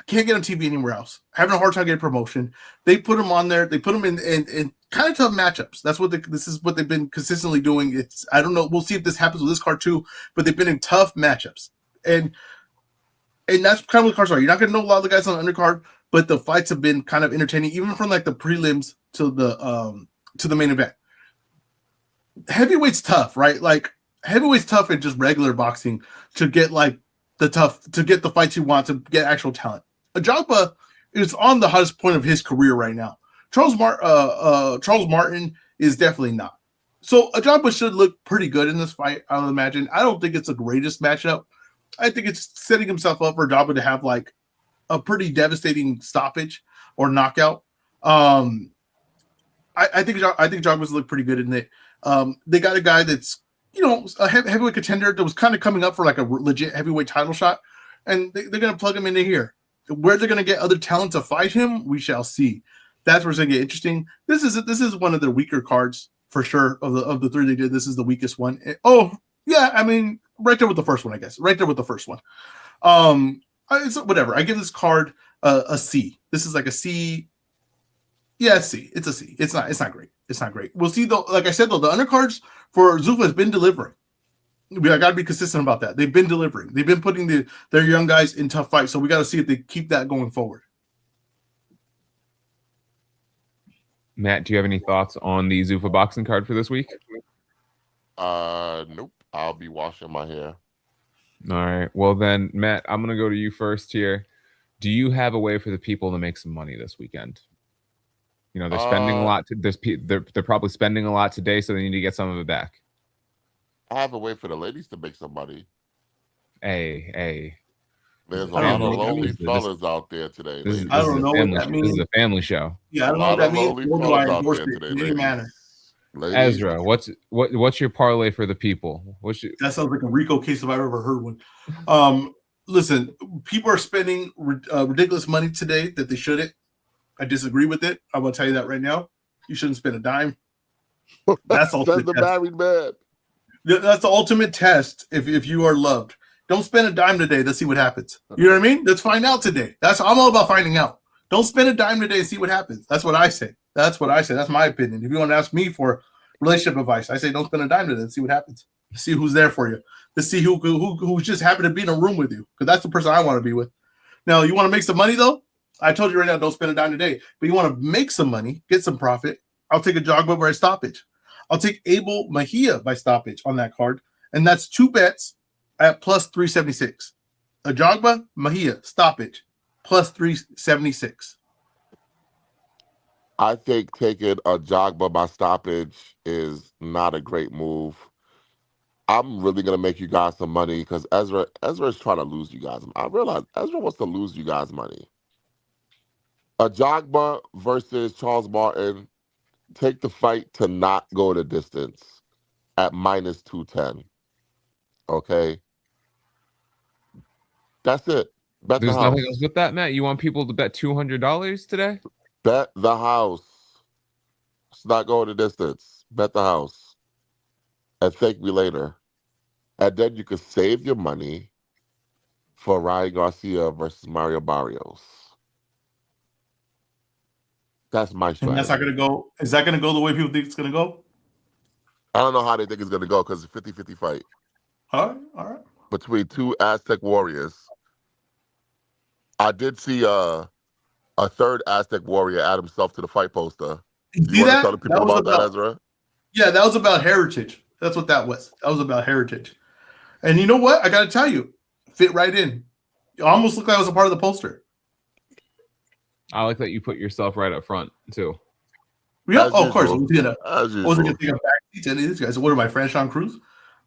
can't get on TV anywhere else, having a hard time getting promotion. They put them on there. They put them in kind of tough matchups. That's what this is what they've been consistently doing. I don't know. We'll see if this happens with this card too, but they've been in tough matchups. And that's kind of what the cards are. You're not going to know a lot of the guys on the undercard, but the fights have been kind of entertaining, even from like the prelims to the main event. Heavyweight's tough, right? Like heavyweight's tough in just regular boxing to get like to get the fights you want, to get actual talent. Jogba is on the hottest point of his career right now. Charles Martin is definitely not. So Jogba should look pretty good in this fight, I would imagine. I don't think it's the greatest matchup. I think it's setting himself up for Jogba to have like a pretty devastating stoppage or knockout. I think Jogba's look pretty good in it. They got a guy that's a heavyweight contender that was kind of coming up for like a legit heavyweight title shot, and they're going to plug him into here. Where they're going to get other talent to fight him, we shall see. That's where it's going to get interesting. This is one of the weaker cards for sure of the 3 they did. This is the weakest one. I mean, right there with the first one, I guess. Right there with the first one. It's whatever. I give this card a C. This is like a C. Yeah, C. It's a C. It's not great. It's not great. We'll see though. Like I said though, the undercards for Zuffa has been delivering. I got to be consistent about that. They've been delivering. They've been putting their young guys in tough fights. So we got to see if they keep that going forward. Matt, do you have any thoughts on the Zuffa boxing card for this week? Nope. I'll be washing my hair. All right. Well then, Matt, I'm gonna go to you first here. Do you have a way for the people to make some money this weekend? They're spending a lot. They're probably spending a lot today, so they need to get some of it back. I have a way for the ladies to make some money. Hey. There's a lot of lonely fellas out there today. I don't know what that means. This is a family show. Yeah, I don't know what that means. Nor do I endorse it in any manner. EzRaw, what's your parlay for the people? That sounds like a Rico case if I've ever heard one. Listen, people are spending ridiculous money today that they shouldn't. I disagree with it. I'm going to tell you that right now. You shouldn't spend a dime. That's the married man. That's the ultimate test if you are loved. Don't spend a dime today. Let's see what happens. You know what I mean? Let's find out today. I'm all about finding out. Don't spend a dime today and see what happens. That's what I say. That's my opinion. If you want to ask me for relationship advice, I say don't spend a dime today and see what happens. See who's there for you. To see who just happened to be in a room with you. Because that's the person I want to be with. Now, you want to make some money, though? I told you right now, don't spend a dime today. But you want to make some money, get some profit. I'll take a Jogba by stoppage. I'll take Abel Mejia by stoppage on that card. And that's 2 bets at plus 376. A Jogba, Mejia, stoppage, plus 376. I think taking a Jogba by stoppage is not a great move. I'm really going to make you guys some money because EzRaw is trying to lose you guys. I realize EzRaw wants to lose you guys money. A Jogba versus Charles Martin, take the fight to not go the distance. at minus 210. Okay, that's it. Bet the There's nothing house. else with that, Matt. You want people to bet $200 today? Bet the house. It's not going the distance. Bet the house. And thank me later. And then you could save your money for Ryan Garcia versus Mario Barrios. That's my And that's not strategy. going to go. Is that going to go the way people think it's going to go? I don't know how they think it's going to go because it's a 50-50 fight All right. between two Aztec warriors. I did see a third Aztec warrior add himself to the fight poster. You You see want to that? tell the people was about that, Ezra? Yeah, that was about heritage. That's what that was. That was about heritage. And you know what? I got to tell you, fit right in. It almost looked like I was a part of the poster. I like that you put yourself right up front too. Yeah, As of course. usual. I wasn't going to take a backseat to any of these guys. What am I, French on Cruz?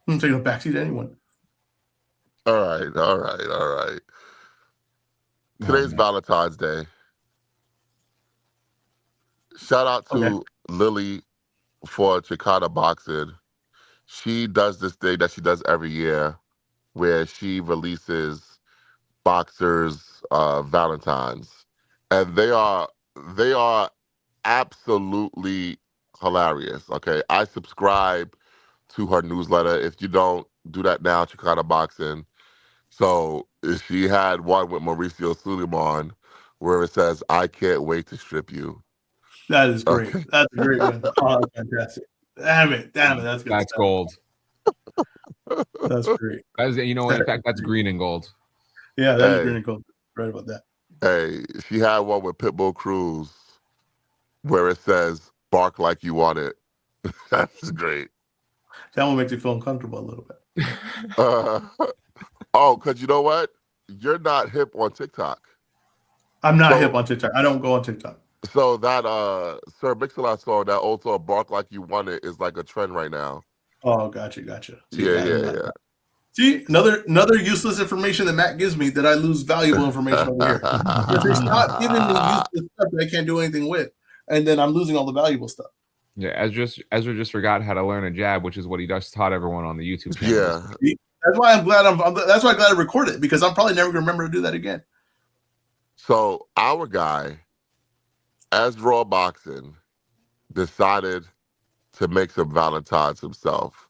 I'm taking a backseat to anyone. All right. Today's Valentine's Day. Shout out to Lily for Chicana Boxing. She does this thing that she does every year where she releases boxers' Valentines. And they are absolutely hilarious. Okay. I subscribe to her newsletter. If you don't, do that now, Chicana Boxing. So she had one with Mauricio Suleiman where it says, "I can't wait to strip you." That is great. Okay. That's a great one. Oh, that's fantastic. Damn it. That's good. That's stuff. gold. That's great. You know what? In fact, that's green and gold. Yeah, that is green and gold. Right about that. Hey, she had one with Pitbull Cruz where it says, "Bark like you want it." That's great. That one makes you feel uncomfortable a little bit. Because you know what? You're not hip on TikTok. I'm not hip on TikTok. I don't go on TikTok. So that Sir Mix-a-Lot song, that old song, "Bark Like You Want It," is like a trend right now. Oh, gotcha. See, Yeah. See, another useless information that Matt gives me that I lose valuable information over here. Because they stop giving me useless stuff that I can't do anything with, and then I'm losing all the valuable stuff. Yeah, Ezra just forgot how to learn a jab, which is what he just taught everyone on the YouTube channel. Yeah. That's why I'm glad that's why I'm glad I recorded it, because I'm probably never gonna remember to do that again. So our guy, EzRaw Boxing, decided to make some Valentines himself.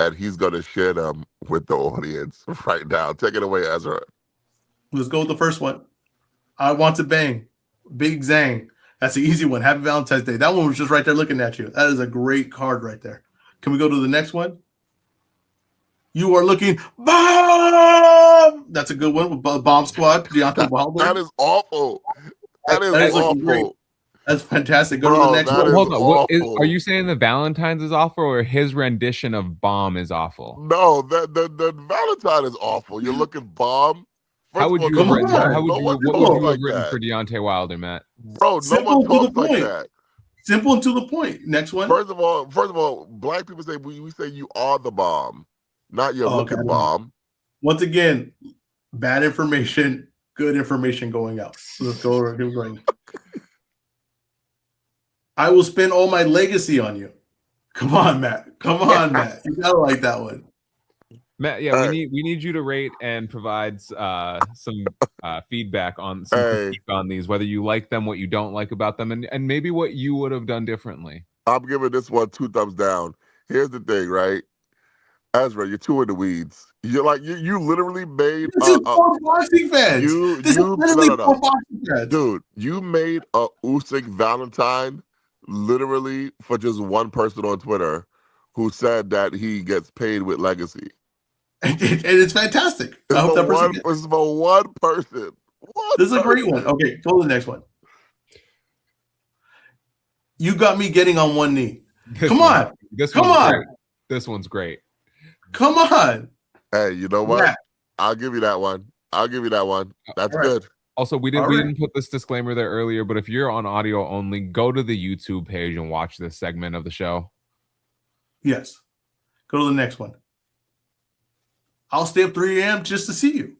And he's going to share them with the audience right now. Take it away, Ezra. Let's go with the first one. I Want to Bang. Big Zang. That's the easy one. Happy Valentine's Day. That one was just right there looking at you. That is a great card right there. Can we go to the next one? You Are Looking Bomb. That's a good one with Bomb Squad. Deontay Wilder. That is awful. That is awful. Great. That's fantastic. Go to the next one. Hold on. Are you saying the Valentine's is awful or his rendition of Bomb is awful? No, the Valentine is awful. You're looking bomb. How would you have written for Deontay Wilder, Matt? Bro, no one talks like that. Simple and to the point. Next one. First of all, black people say we say you are the bomb, not your looking bomb. Once again, bad information, good information going out. Let's go going. I will spend all my legacy on you. Come on, Matt. Matt. You gotta like that one. Matt, yeah, we need you to rate and provide some feedback on on these, whether you like them, what you don't like about them, and maybe what you would have done differently. I'm giving this one 2 thumbs down. Here's the thing, right? Ezra, you're too in the weeds. You're like you literally made this is for boxing fans. For boxing fans. Dude, you made a Usyk Valentine literally for just one person on Twitter who said that he gets paid with legacy. And it's fantastic. I hope that person it's for one person. This is a great one. Okay, go to the next one. You got me getting on one knee. Come on. This one's great. Come on. Hey, you know what? Yeah. I'll give you that one. That's good. Also, we didn't put this disclaimer there earlier, but if you're on audio only, go to the YouTube page and watch this segment of the show. Yes. Go to the next one. I'll stay up 3 a.m. just to see you.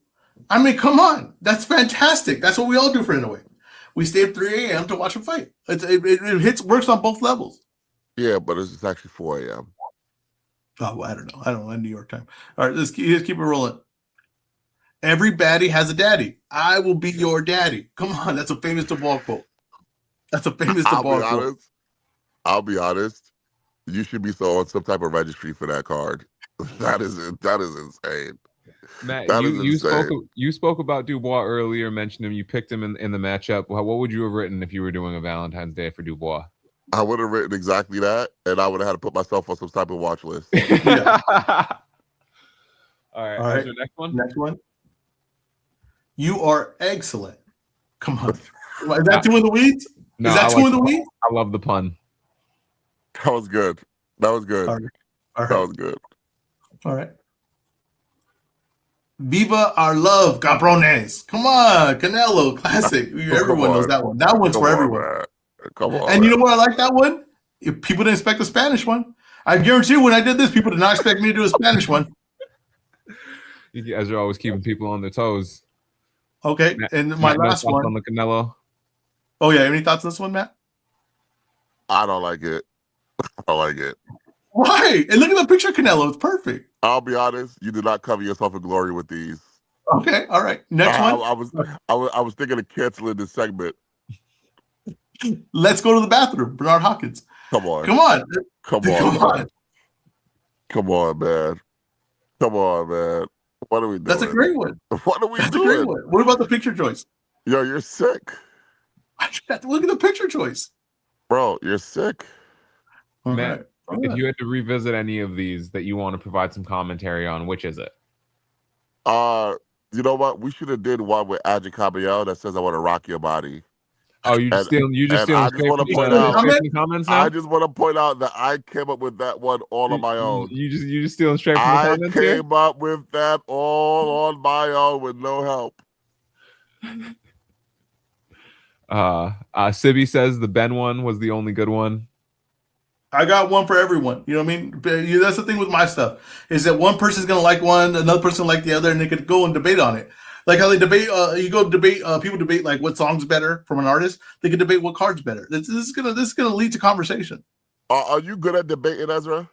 I mean, come on. That's fantastic. That's what we all do for in a way. We stay up 3 a.m. to watch a fight. It works on both levels. Yeah, but it's actually 4 a.m. Oh, well, I don't know. I don't know. New York time. All right, let's keep it rolling. Every baddie has a daddy. I will be your daddy. Come on, that's a famous DeBall quote. That's a famous DeBall quote. I'll be honest. You should be on some type of registry for that card. That is insane. Matt, That is insane. you spoke about Dubois earlier, mentioned him. You picked him in the matchup. What would you have written if you were doing a Valentine's Day for Dubois? I would have written exactly that, and I would have had to put myself on some type of watch list. Yeah. All right. All right. Your next one. Next one. You are excellent. Come on. Is that two in the weeds? No, is that two in the weeds? I love the pun. That was good. That was good. All right. That was good. All right. Viva our love, cabrones. Come on, Canelo, classic. Everyone knows that one. That one's for everyone. Man. Come on. And you know what I like that one? If people didn't expect a Spanish one. I guarantee you when I did this, people did not expect me to do a Spanish one. You guys are always keeping people on their toes. Okay, Matt, and my last one on the Canelo. Oh yeah, any thoughts on this one, Matt? I don't like it. I don't like it. Why? And look at the picture of Canelo. It's perfect. I'll be honest. You did not cover yourself in glory with these. Okay, all right. Next one. I was thinking of canceling this segment. Let's go to the bathroom. Bernard Hopkins. Come on. Come on. Come on. Come on, man. Come on, man. What are we doing? That's a great one. What are we That's doing? a great one. What about the picture choice? Yo, you're sick. Look at the picture choice. Bro, you're sick. Matt, if you had to revisit any of these that you want to provide some commentary on, which is it? You know what? We should have did one with Adji Caballero that says I want to rock your body. Oh, you just stealing I just want to point out comments now? I just want to point out that I came up with that one all on my own. You just stealing straight from the comments here? I came up with that all on my own with no help. Sibby says the Ben one was the only good one. I got one for everyone. You know what I mean? That's the thing with my stuff is that one person's gonna like one, another person like the other, and they could go and debate on it. Like how they debate, people debate like what song's better from an artist. They can debate what card's better. This is gonna lead to conversation. Are you good at debating, Ezra?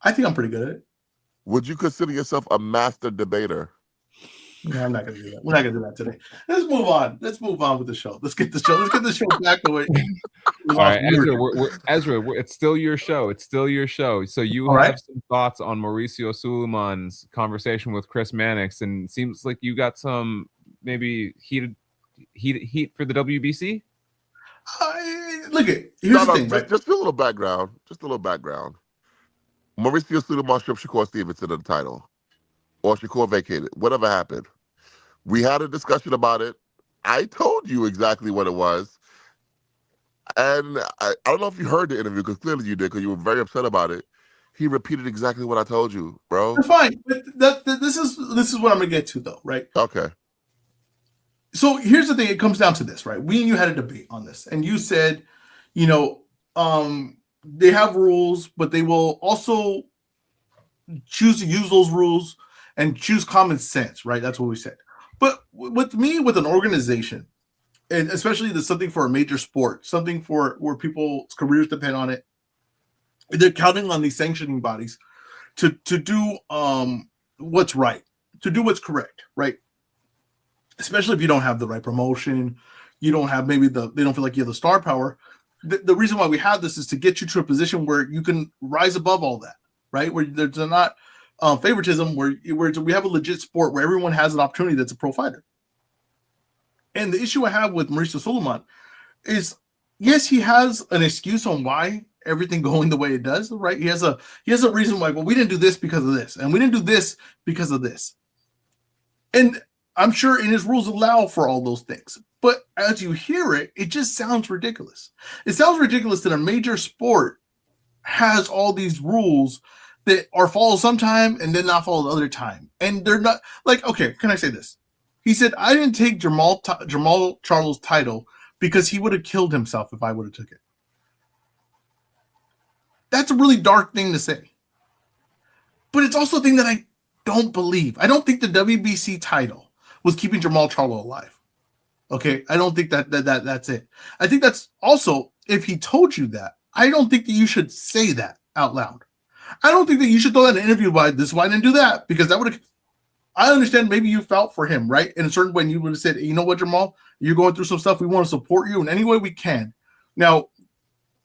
I think I'm pretty good at it. Would you consider yourself a master debater? No, I'm not gonna do that. We're not gonna do that today. Let's move on. Let's move on with the show. Let's get the show back the way. All right, Ezra, it's still your show. It's still your show. So you have some thoughts on Mauricio Suleiman's conversation with Chris Mannix, and it seems like you got some maybe heat for the WBC. Look at here's the thing. Just a little background. Mauricio Suleiman stripped Shakur Stevenson of the title, or Shakur vacated. Whatever happened, we had a discussion about it. I told you exactly what it was. And I don't know if you heard the interview, because clearly you did, because you were very upset about it. He repeated exactly what I told you, bro. That's fine. But this is what I'm gonna get to, though, right? Okay. So here's the thing. It comes down to this, right? We and you had a debate on this, and you said, they have rules, but they will also choose to use those rules and choose common sense, right? That's what we said. But with an organization, and especially something for a major sport, something for where people's careers depend on it, they're counting on these sanctioning bodies to do what's right, to do what's correct, right? Especially if you don't have the right promotion, you don't have they don't feel like you have the star power. The reason why we have this is to get you to a position where you can rise above all that, right? Where there's not favoritism, where we have a legit sport where everyone has an opportunity that's a pro fighter. And the issue I have with Mauricio Suleiman is, yes, he has an excuse on why everything going the way it does, right? He has a reason why, well, we didn't do this because of this, and we didn't do this because of this. And I'm sure in his rules allow for all those things. But as you hear it, it just sounds ridiculous. It sounds ridiculous that a major sport has all these rules that are followed sometime and then not followed other time. And they're not like, okay, can I say this? He said, I didn't take Jamal Charlo's title because he would have killed himself if I would have took it. That's a really dark thing to say. But it's also a thing that I don't believe. I don't think the WBC title was keeping Jamal Charlo alive. Okay, I don't think that's it. I think that's also, if he told you that, I don't think that you should say that out loud. I don't think that you should throw that in an interview by this is why I didn't do that, because that would have. I understand maybe you felt for him, right? In a certain way, and you would have said, you know what, Jamal, you're going through some stuff. We want to support you in any way we can. Now,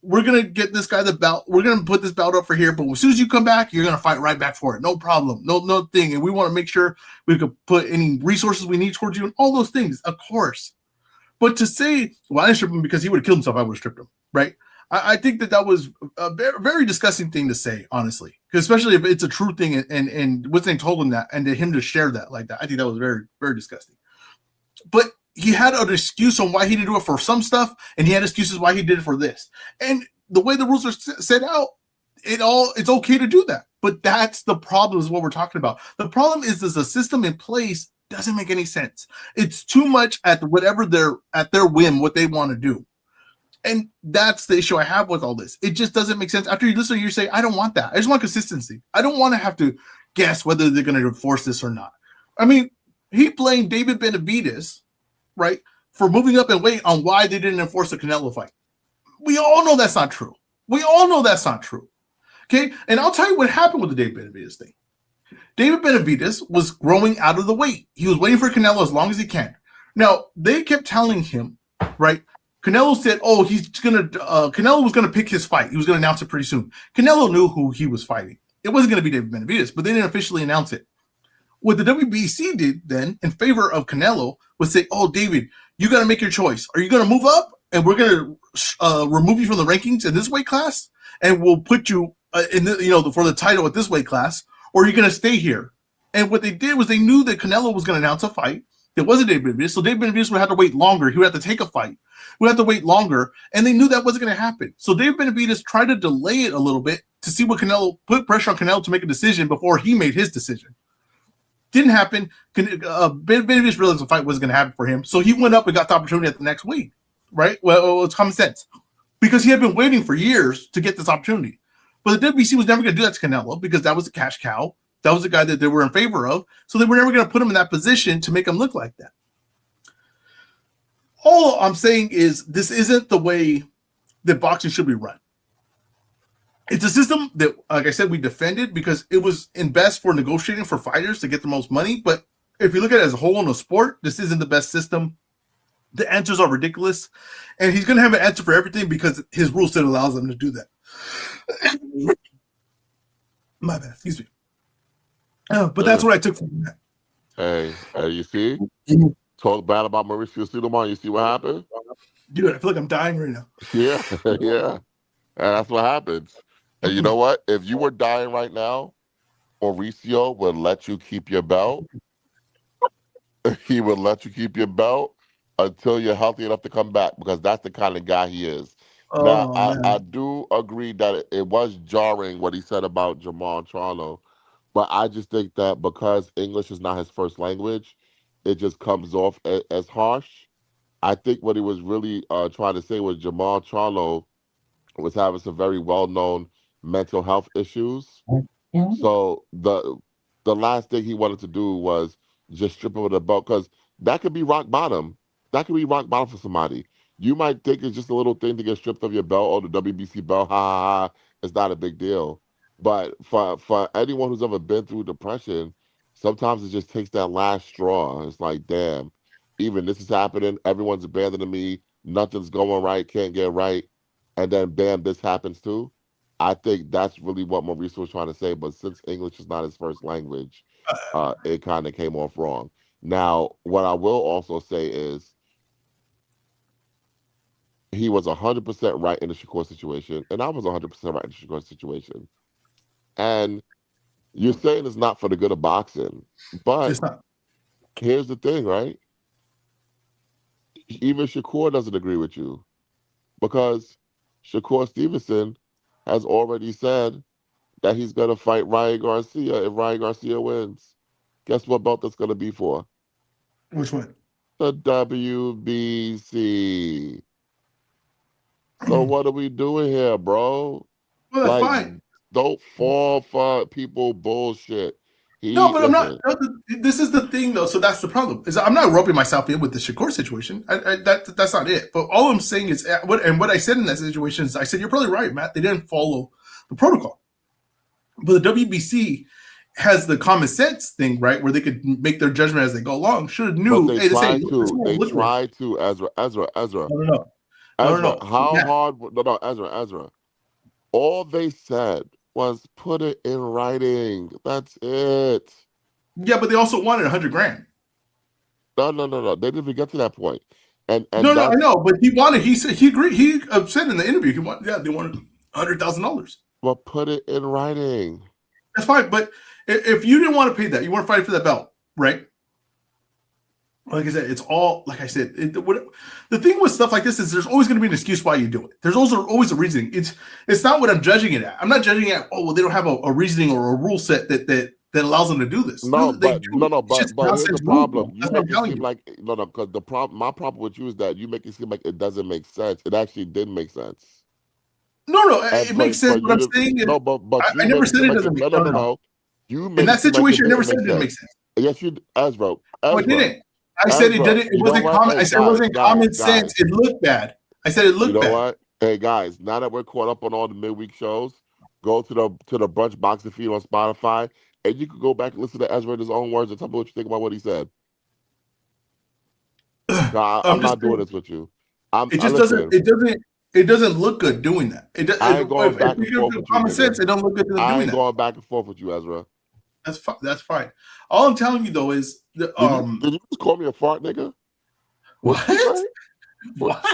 we're going to get this guy the belt. We're going to put this belt up for here, but as soon as you come back, you're going to fight right back for it. No problem. No thing. And we want to make sure we could put any resources we need towards you and all those things, of course. But to say, well, I didn't strip him because he would have killed himself, I would have stripped him, right? I think that was a very, very disgusting thing to say, honestly, because especially if it's a true thing and what's name told him that, and to him to share that like that, I think that was very, very disgusting. But he had an excuse on why he didn't do it for some stuff, and he had excuses why he did it for this. And the way the rules are set out, it's okay to do that. But that's the problem, is what we're talking about. The problem is there's a system in place doesn't make any sense. It's too much at their whim, what they want to do. And that's the issue I have with all this. It just doesn't make sense. After you listen, you say, I don't want that. I just want consistency. I don't want to have to guess whether they're going to enforce this or not. I mean, he blamed David Benavidez, right, for moving up in weight on why they didn't enforce the Canelo fight. We all know that's not true. Okay? And I'll tell you what happened with the David Benavidez thing. David Benavidez was growing out of the weight. He was waiting for Canelo as long as he can. Now, they kept telling him, right, Canelo said, Canelo was going to pick his fight. He was going to announce it pretty soon. Canelo knew who he was fighting. It wasn't going to be David Benavidez, but they didn't officially announce it. What the WBC did then, in favor of Canelo, was say, oh, David, you got to make your choice. Are you going to move up, and we're going to remove you from the rankings in this weight class, and we'll put you for the title at this weight class, or are you going to stay here? And what they did was they knew that Canelo was going to announce a fight. It wasn't David Benavidez, so David Benavidez would have to wait longer. He would have to take a fight. We have to wait longer, and they knew that wasn't going to happen. So David Benavidez tried to delay it a little bit to see what put pressure on Canelo to make a decision before he made his decision. Didn't happen. Benavidez realized the fight wasn't going to happen for him, so he went up and got the opportunity at the next week, right? Well, it's common sense, because he had been waiting for years to get this opportunity. But the WBC was never going to do that to Canelo, because that was a cash cow. That was the guy that they were in favor of, so they were never going to put him in that position to make him look like that. All I'm saying is this isn't the way that boxing should be run. It's a system that, like I said, we defended because it was in best for negotiating for fighters to get the most money. But if you look at it as a whole in a sport, this isn't the best system. The answers are ridiculous. And he's going to have an answer for everything because his rule set allows him to do that. My bad. Excuse me. But that's what I took from that. Hey, you see? Talk bad about Mauricio Sulaimán. You see what happened? Dude, I feel like I'm dying right now. Yeah, yeah. And that's what happens. And you know what? If you were dying right now, Mauricio would let you keep your belt. He would let you keep your belt until you're healthy enough to come back, because that's the kind of guy he is. Now, I do agree that it was jarring what he said about Jamal Charlo, but I just think that because English is not his first language, it just comes off as harsh. I think what he was really trying to say was Jamal Charlo was having some very well-known mental health issues. So the last thing he wanted to do was just strip him of the belt, because that could be rock bottom. That could be rock bottom for somebody. You might think it's just a little thing to get stripped of your belt or the WBC belt. Ha ha ha. It's not a big deal. But for anyone who's ever been through depression, sometimes it just takes that last straw. It's like, damn, even this is happening. Everyone's abandoning me. Nothing's going right. Can't get right. And then, bam, this happens too. I think that's really what Mauricio was trying to say. But since English is not his first language, it kind of came off wrong. Now, what I will also say is he was 100% right in the Shakur situation, and I was 100% right in the Shakur situation. And you're saying it's not for the good of boxing, but here's the thing, right? Even Shakur doesn't agree with you, because Shakur Stevenson has already said that he's going to fight Ryan Garcia if Ryan Garcia wins. Guess what belt that's going to be for? Which one? The WBC. So what are we doing here, bro? Well, that's fine. Don't fall for people bullshit. No, but I'm not. This is the thing, though. So that's the problem. Is I'm not roping myself in with the Shakur situation. That's not it. But all I'm saying is, what I said in that situation is, I said you're probably right, Matt. They didn't follow the protocol. But the WBC has the common sense thing, right, where they could make their judgment as they go along. Should have But knew. they Hey, tried this to. won't They look right. tried to. Ezra. No. How Yeah. hard? No, Ezra. All they said was put it in writing. That's it. Yeah, but they also wanted 100 grand. No. They didn't even get to that point. And No, I that's know, but he wanted. He said he agreed. He said in the interview he wanted. Yeah, they wanted $100,000. well, put it in writing. That's fine, but if you didn't want to pay that, you want to fight for that belt, right? Like I said, it's all like I said. The thing with stuff like this is there's always going to be an excuse why you do it. There's also always a reasoning. It's not what I'm judging it at. I'm not judging it at, oh, well, they don't have a reasoning or a rule set that allows them to do this. But It's just here's the nonsense problem. rule. You That's what make I'm it telling seem you. like because my problem with you is that you make it seem like it doesn't make sense. It actually did make sense. No, And it makes sense. What I'm saying is, I you never made it said seem it like doesn't make no. You made In it that seem like it situation, I never didn't said make it didn't sense. make sense. Yes, you Ezra. No, I didn't. I said it didn't. It You know wasn't what? common. Hey, I said it wasn't common sense. guys. It looked bad. I said it You looked know bad. what? Hey guys, now that we're caught up on all the midweek shows, go to the brunch boxing feed on Spotify, and you can go back and listen to Ezra in his own words and tell me what you think about what he said. I'm not doing this with you. It just doesn't. It doesn't look good doing that. I ain't going back and if you forth give with you, common nigga. sense, it don't look good to them I doing ain't that. going back and forth with you, Ezra. That's fine. All I'm telling you though is Did you just call me a fart, nigga? What? What?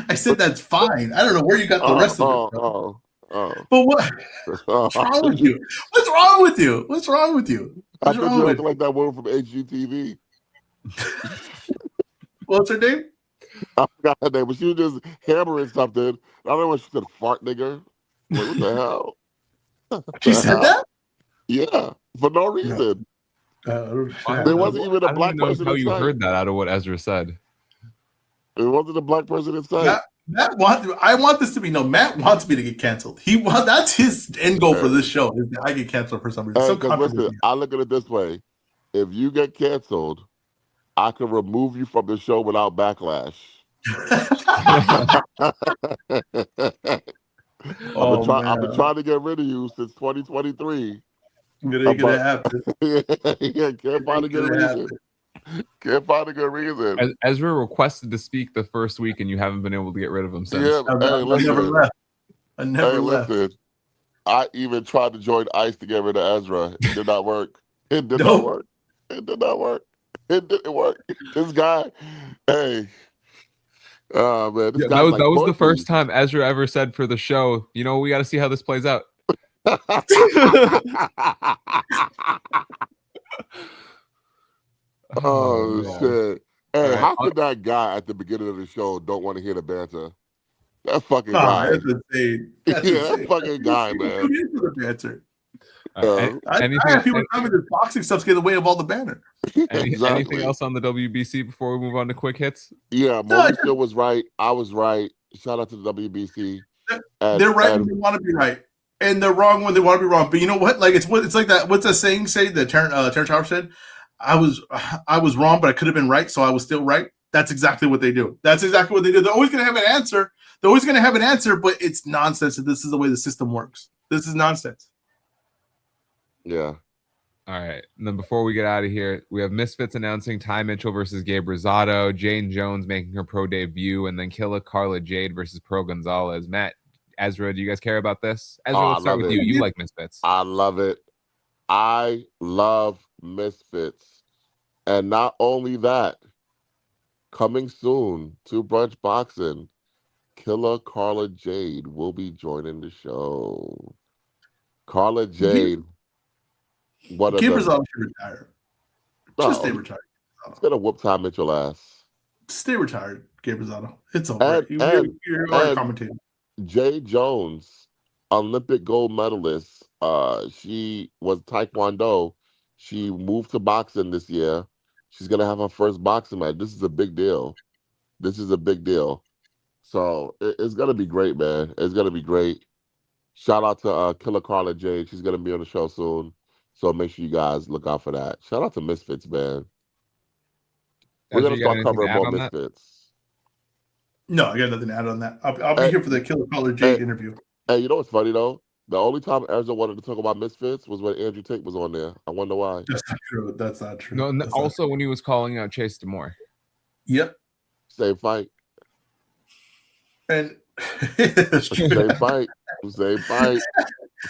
I said that's fine. I don't know where you got the rest of it from. But what? What's wrong with you? What's wrong with you? What's wrong with you? I What's thought wrong you with acted like that woman from HGTV. What's her name? I forgot her name, but she was just hammering something. I don't know what she said, fart nigga. Like, what the hell? She said that? Yeah, for no reason. There wasn't even a black person how in you sight. heard that out of what Ezra said. It wasn't a black person in sight. I want this to be known. Matt wants me to get canceled. That's his end goal for this show. Is that I get canceled for some reason. Listen, I look at it this way: if you get canceled, I can remove you from the show without backlash. I've been trying to get rid of you since 2023. It ain't gonna happen. Can't find a good reason. Can't find a good reason. Ezra requested to speak the first week, and you haven't been able to get rid of him since. Yeah, I never left. I never left. Listen, I even tried to join ICE to get rid of Ezra. It did not work. It did not work. It didn't work. This guy, hey. Oh man, this guy that was the first time Ezra ever said for the show, we got to see how this plays out. Oh shit! Hey, how could that guy at the beginning of the show don't want to hear the banter? That fucking guy. That's insane. That fucking guy, man. The banter. I have people coming to boxing stuff's get away of all the banner. Anything else on the WBC before we move on to quick hits? Yeah, Mauricio was right. I was right. Shout out to the WBC. They're right when they want to be right, and they're wrong when they want to be wrong. But you know what? Like it's like that. What's that saying? Say that Terrence Howard said, I was wrong, but I could have been right, so I was still right. That's exactly what they do. They're always going to have an answer. But it's nonsense. And this is the way the system works. This is nonsense. Yeah. All right. And then before we get out of here, we have Misfits announcing Ty Mitchell versus Gabe Rosado, Jane Jones making her pro debut, and then Killa Carla Jade versus Pro Gonzalez. Matt, Ezra, do you guys care about this? Ezra, let's start with you. You like Misfits. I love it. I love Misfits. And not only that, coming soon to Brunch Boxing, Killa Carla Jade will be joining the show. Carla Jade. Gabe Rosado should retire. Just stay retired. It's gonna whoop Ty Mitchell ass. Stay retired, Gabe Rosado. It's over. You're commentating. Jay Jones, Olympic gold medalist. She was Taekwondo. She moved to boxing this year. She's gonna have her first boxing match. This is a big deal. So it's gonna be great, man. It's gonna be great. Shout out to Killa Carla Jade. She's gonna be on the show soon. So make sure you guys look out for that. Shout out to Misfits, man. We're gonna start covering more Misfits. No, I got nothing to add on that. I'll be here for the Killa Carla Jade interview. Hey, you know what's funny though? The only time Ezra wanted to talk about Misfits was when Andrew Tate was on there. I wonder why. That's not true. That's not true. No, That's also when he was calling out Chase Demore. Yep. Same fight. And Same fight. Same fight.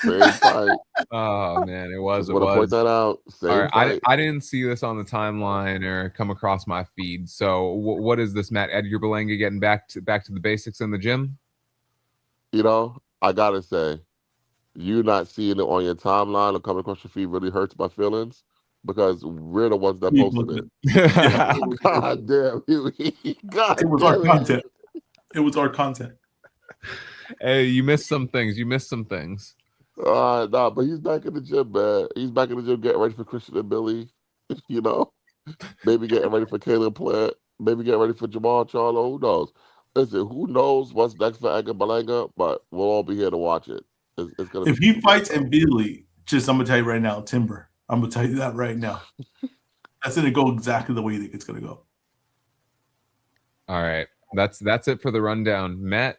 Same fight. Oh man, it was. Just want to point that out. Same All right, fight. I didn't see this on the timeline or come across my feed. So what is this, Matt? Edgar Berlanga getting back to the basics in the gym? You know, I gotta say, you not seeing it on your timeline or coming across your feed really hurts my feelings because we're the ones that posted it. God damn you! God it was damn our content. It was our content. Hey, you missed some things. Nah, but he's back in the gym, man. He's back in the gym getting ready for Christian and Billy. You know, maybe getting ready for Caleb Plant. Maybe getting ready for Jamal Charlo. Who knows? Listen, who knows what's next for Edgar Berlanga? But we'll all be here to watch it. It's gonna. If he fights and Billy, I'm gonna tell you right now, Timber. I'm gonna tell you that right now. That's gonna go exactly the way you think it's gonna go. All right, that's it for the rundown, Matt.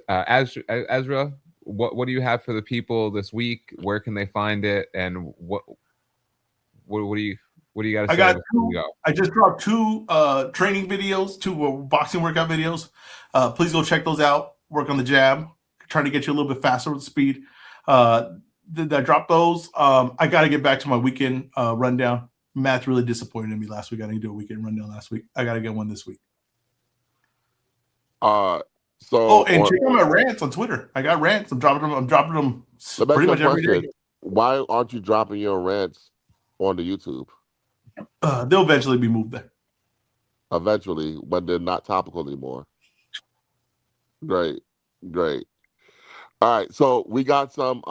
Ezra, what do you have for the people this week? Where can they find it? And what do you got to say? I just dropped 2 training videos, 2 boxing workout videos. Please go check those out. Work on the jab, trying to get you a little bit faster with speed. I dropped those. I got to get back to my weekend rundown. Matt's really disappointed in me last week. I didn't do a weekend rundown last week. I got to get one this week. And check out my rants on Twitter. I got rants. I'm dropping them pretty much every day. Why aren't you dropping your rants on the YouTube? They'll eventually be moved there. Eventually, when they're not topical anymore. Great. All right, so we got some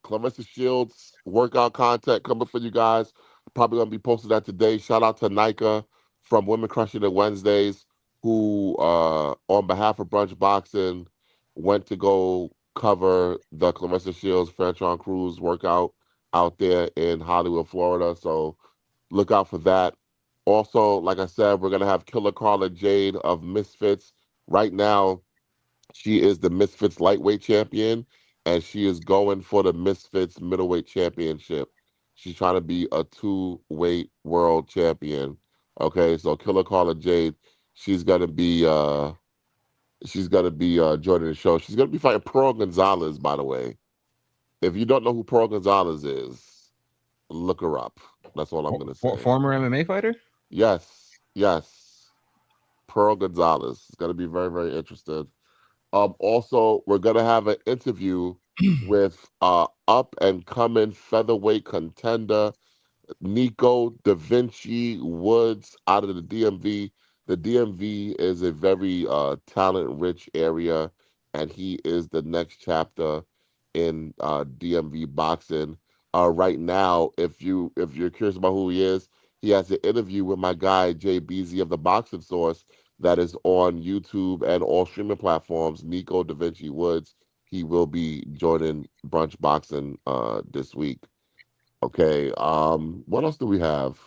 Clarissa Shields workout content coming for you guys. Probably gonna be posted that today. Shout out to Nika from Women Crushing It Wednesdays, who on behalf of Brunch Boxing went to go cover the Clarissa Shields Franchon Cruz workout out there in Hollywood, Florida. So look out for that. Also, like I said, we're gonna have Killer Carla Jade of Misfits. Right now, she is the Misfits lightweight champion, and she is going for the Misfits middleweight championship. She's trying to be a 2-weight world champion. Okay, so Killer Carla Jade, she's gonna be joining the show. She's gonna be fighting Pearl Gonzalez, by the way. If you don't know who Pearl Gonzalez is, look her up. That's all I'm gonna say. Former MMA fighter? Yes. Pearl Gonzalez. It's gonna be very, very interesting. Also, we're gonna have an interview with up and coming featherweight contender Nico Da Vinci Woods out of the DMV. The DMV is a very talent-rich area, and he is the next chapter in DMV boxing. Right now, if you're curious about who he is, he has an interview with my guy Jay Beasy of the Boxing Source that is on YouTube and all streaming platforms. Nico Da Vinci Woods. He will be joining Brunch Boxing this week. Okay. What else do we have?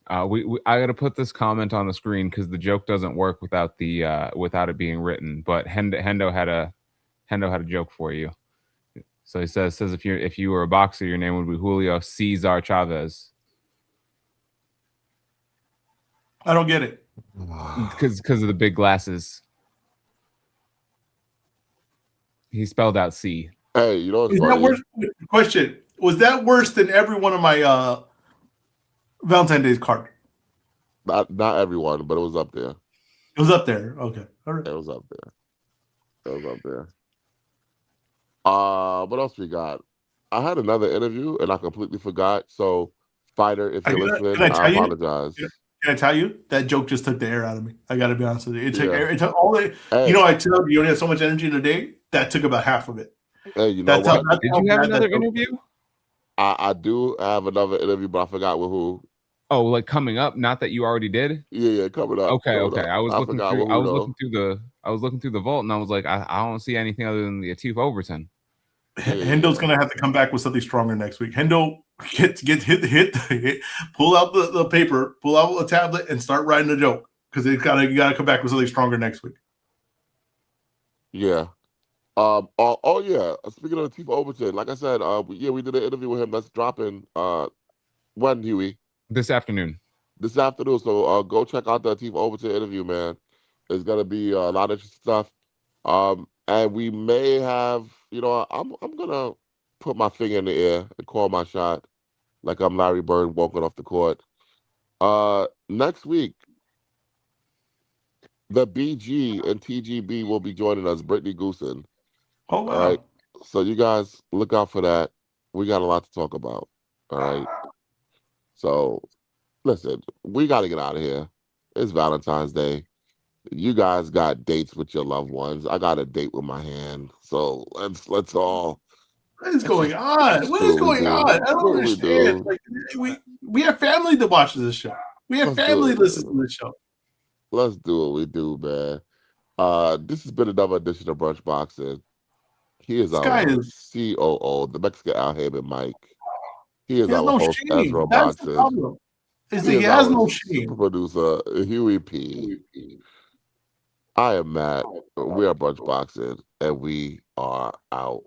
I got to put this comment on the screen because the joke doesn't work without it being written. But Hendo had a joke for you. So he says if you were a boxer, your name would be Julio Cesar Chavez. I don't get it. Because of the big glasses. He spelled out C. Hey, you know what's Is funny? that worse? Question: was that worse than every one of my Valentine's Day's card? Not everyone, but it was up there. It was up there. Okay, all right. It was up there. What else we got? I had another interview and I completely forgot. So, fighter, if you're listening, I apologize. Can I tell you that joke just took the air out of me? I got to be honest with you. It took all the. Hey. You know, I tell you only have so much energy in a day. That took about half of it. Hey, you know what? Did you have another interview? I do have another interview, but I forgot with who. Oh, like coming up? Not that you already did? Yeah, coming up. Okay. I was looking through the vault, and I was like, I don't see anything other than the Atif Overton. Hendo's gonna have to come back with something stronger next week. Hendo get hit, pull out the paper, pull out a tablet, and start writing a joke because you gotta come back with something stronger next week. Yeah. Oh yeah. Speaking of Latif Overton, like I said, we did an interview with him that's dropping when, Huey? This afternoon. This afternoon. So go check out the Latif Overton interview, man. There's gonna be a lot of interesting stuff. And we may have, I'm gonna put my finger in the air and call my shot like I'm Larry Bird walking off the court. Next week, the BG and TGB will be joining us, Brittany Goosen. Oh All right. wow. So you guys look out for that. We got a lot to talk about. All right. So listen, we got to get out of here. It's Valentine's Day. You guys got dates with your loved ones. I got a date with my hand. So let's all What is let's going just on? What do is what we going on? do. I don't Do what we understand. do. Like we have family that watches this show. We have Let's do family it, that listens man. to this show. Let's do what we do, man. This has been another edition of Brunch Boxing. He is This guy our is COO, the Mexican Al Heyman Mike. He is he has our no host, shame. EzRaw That's the Boxing. problem. Is He that he is has our no super shame. producer, Huey P. I am Matt. We are Brunch Boxing, and we are out.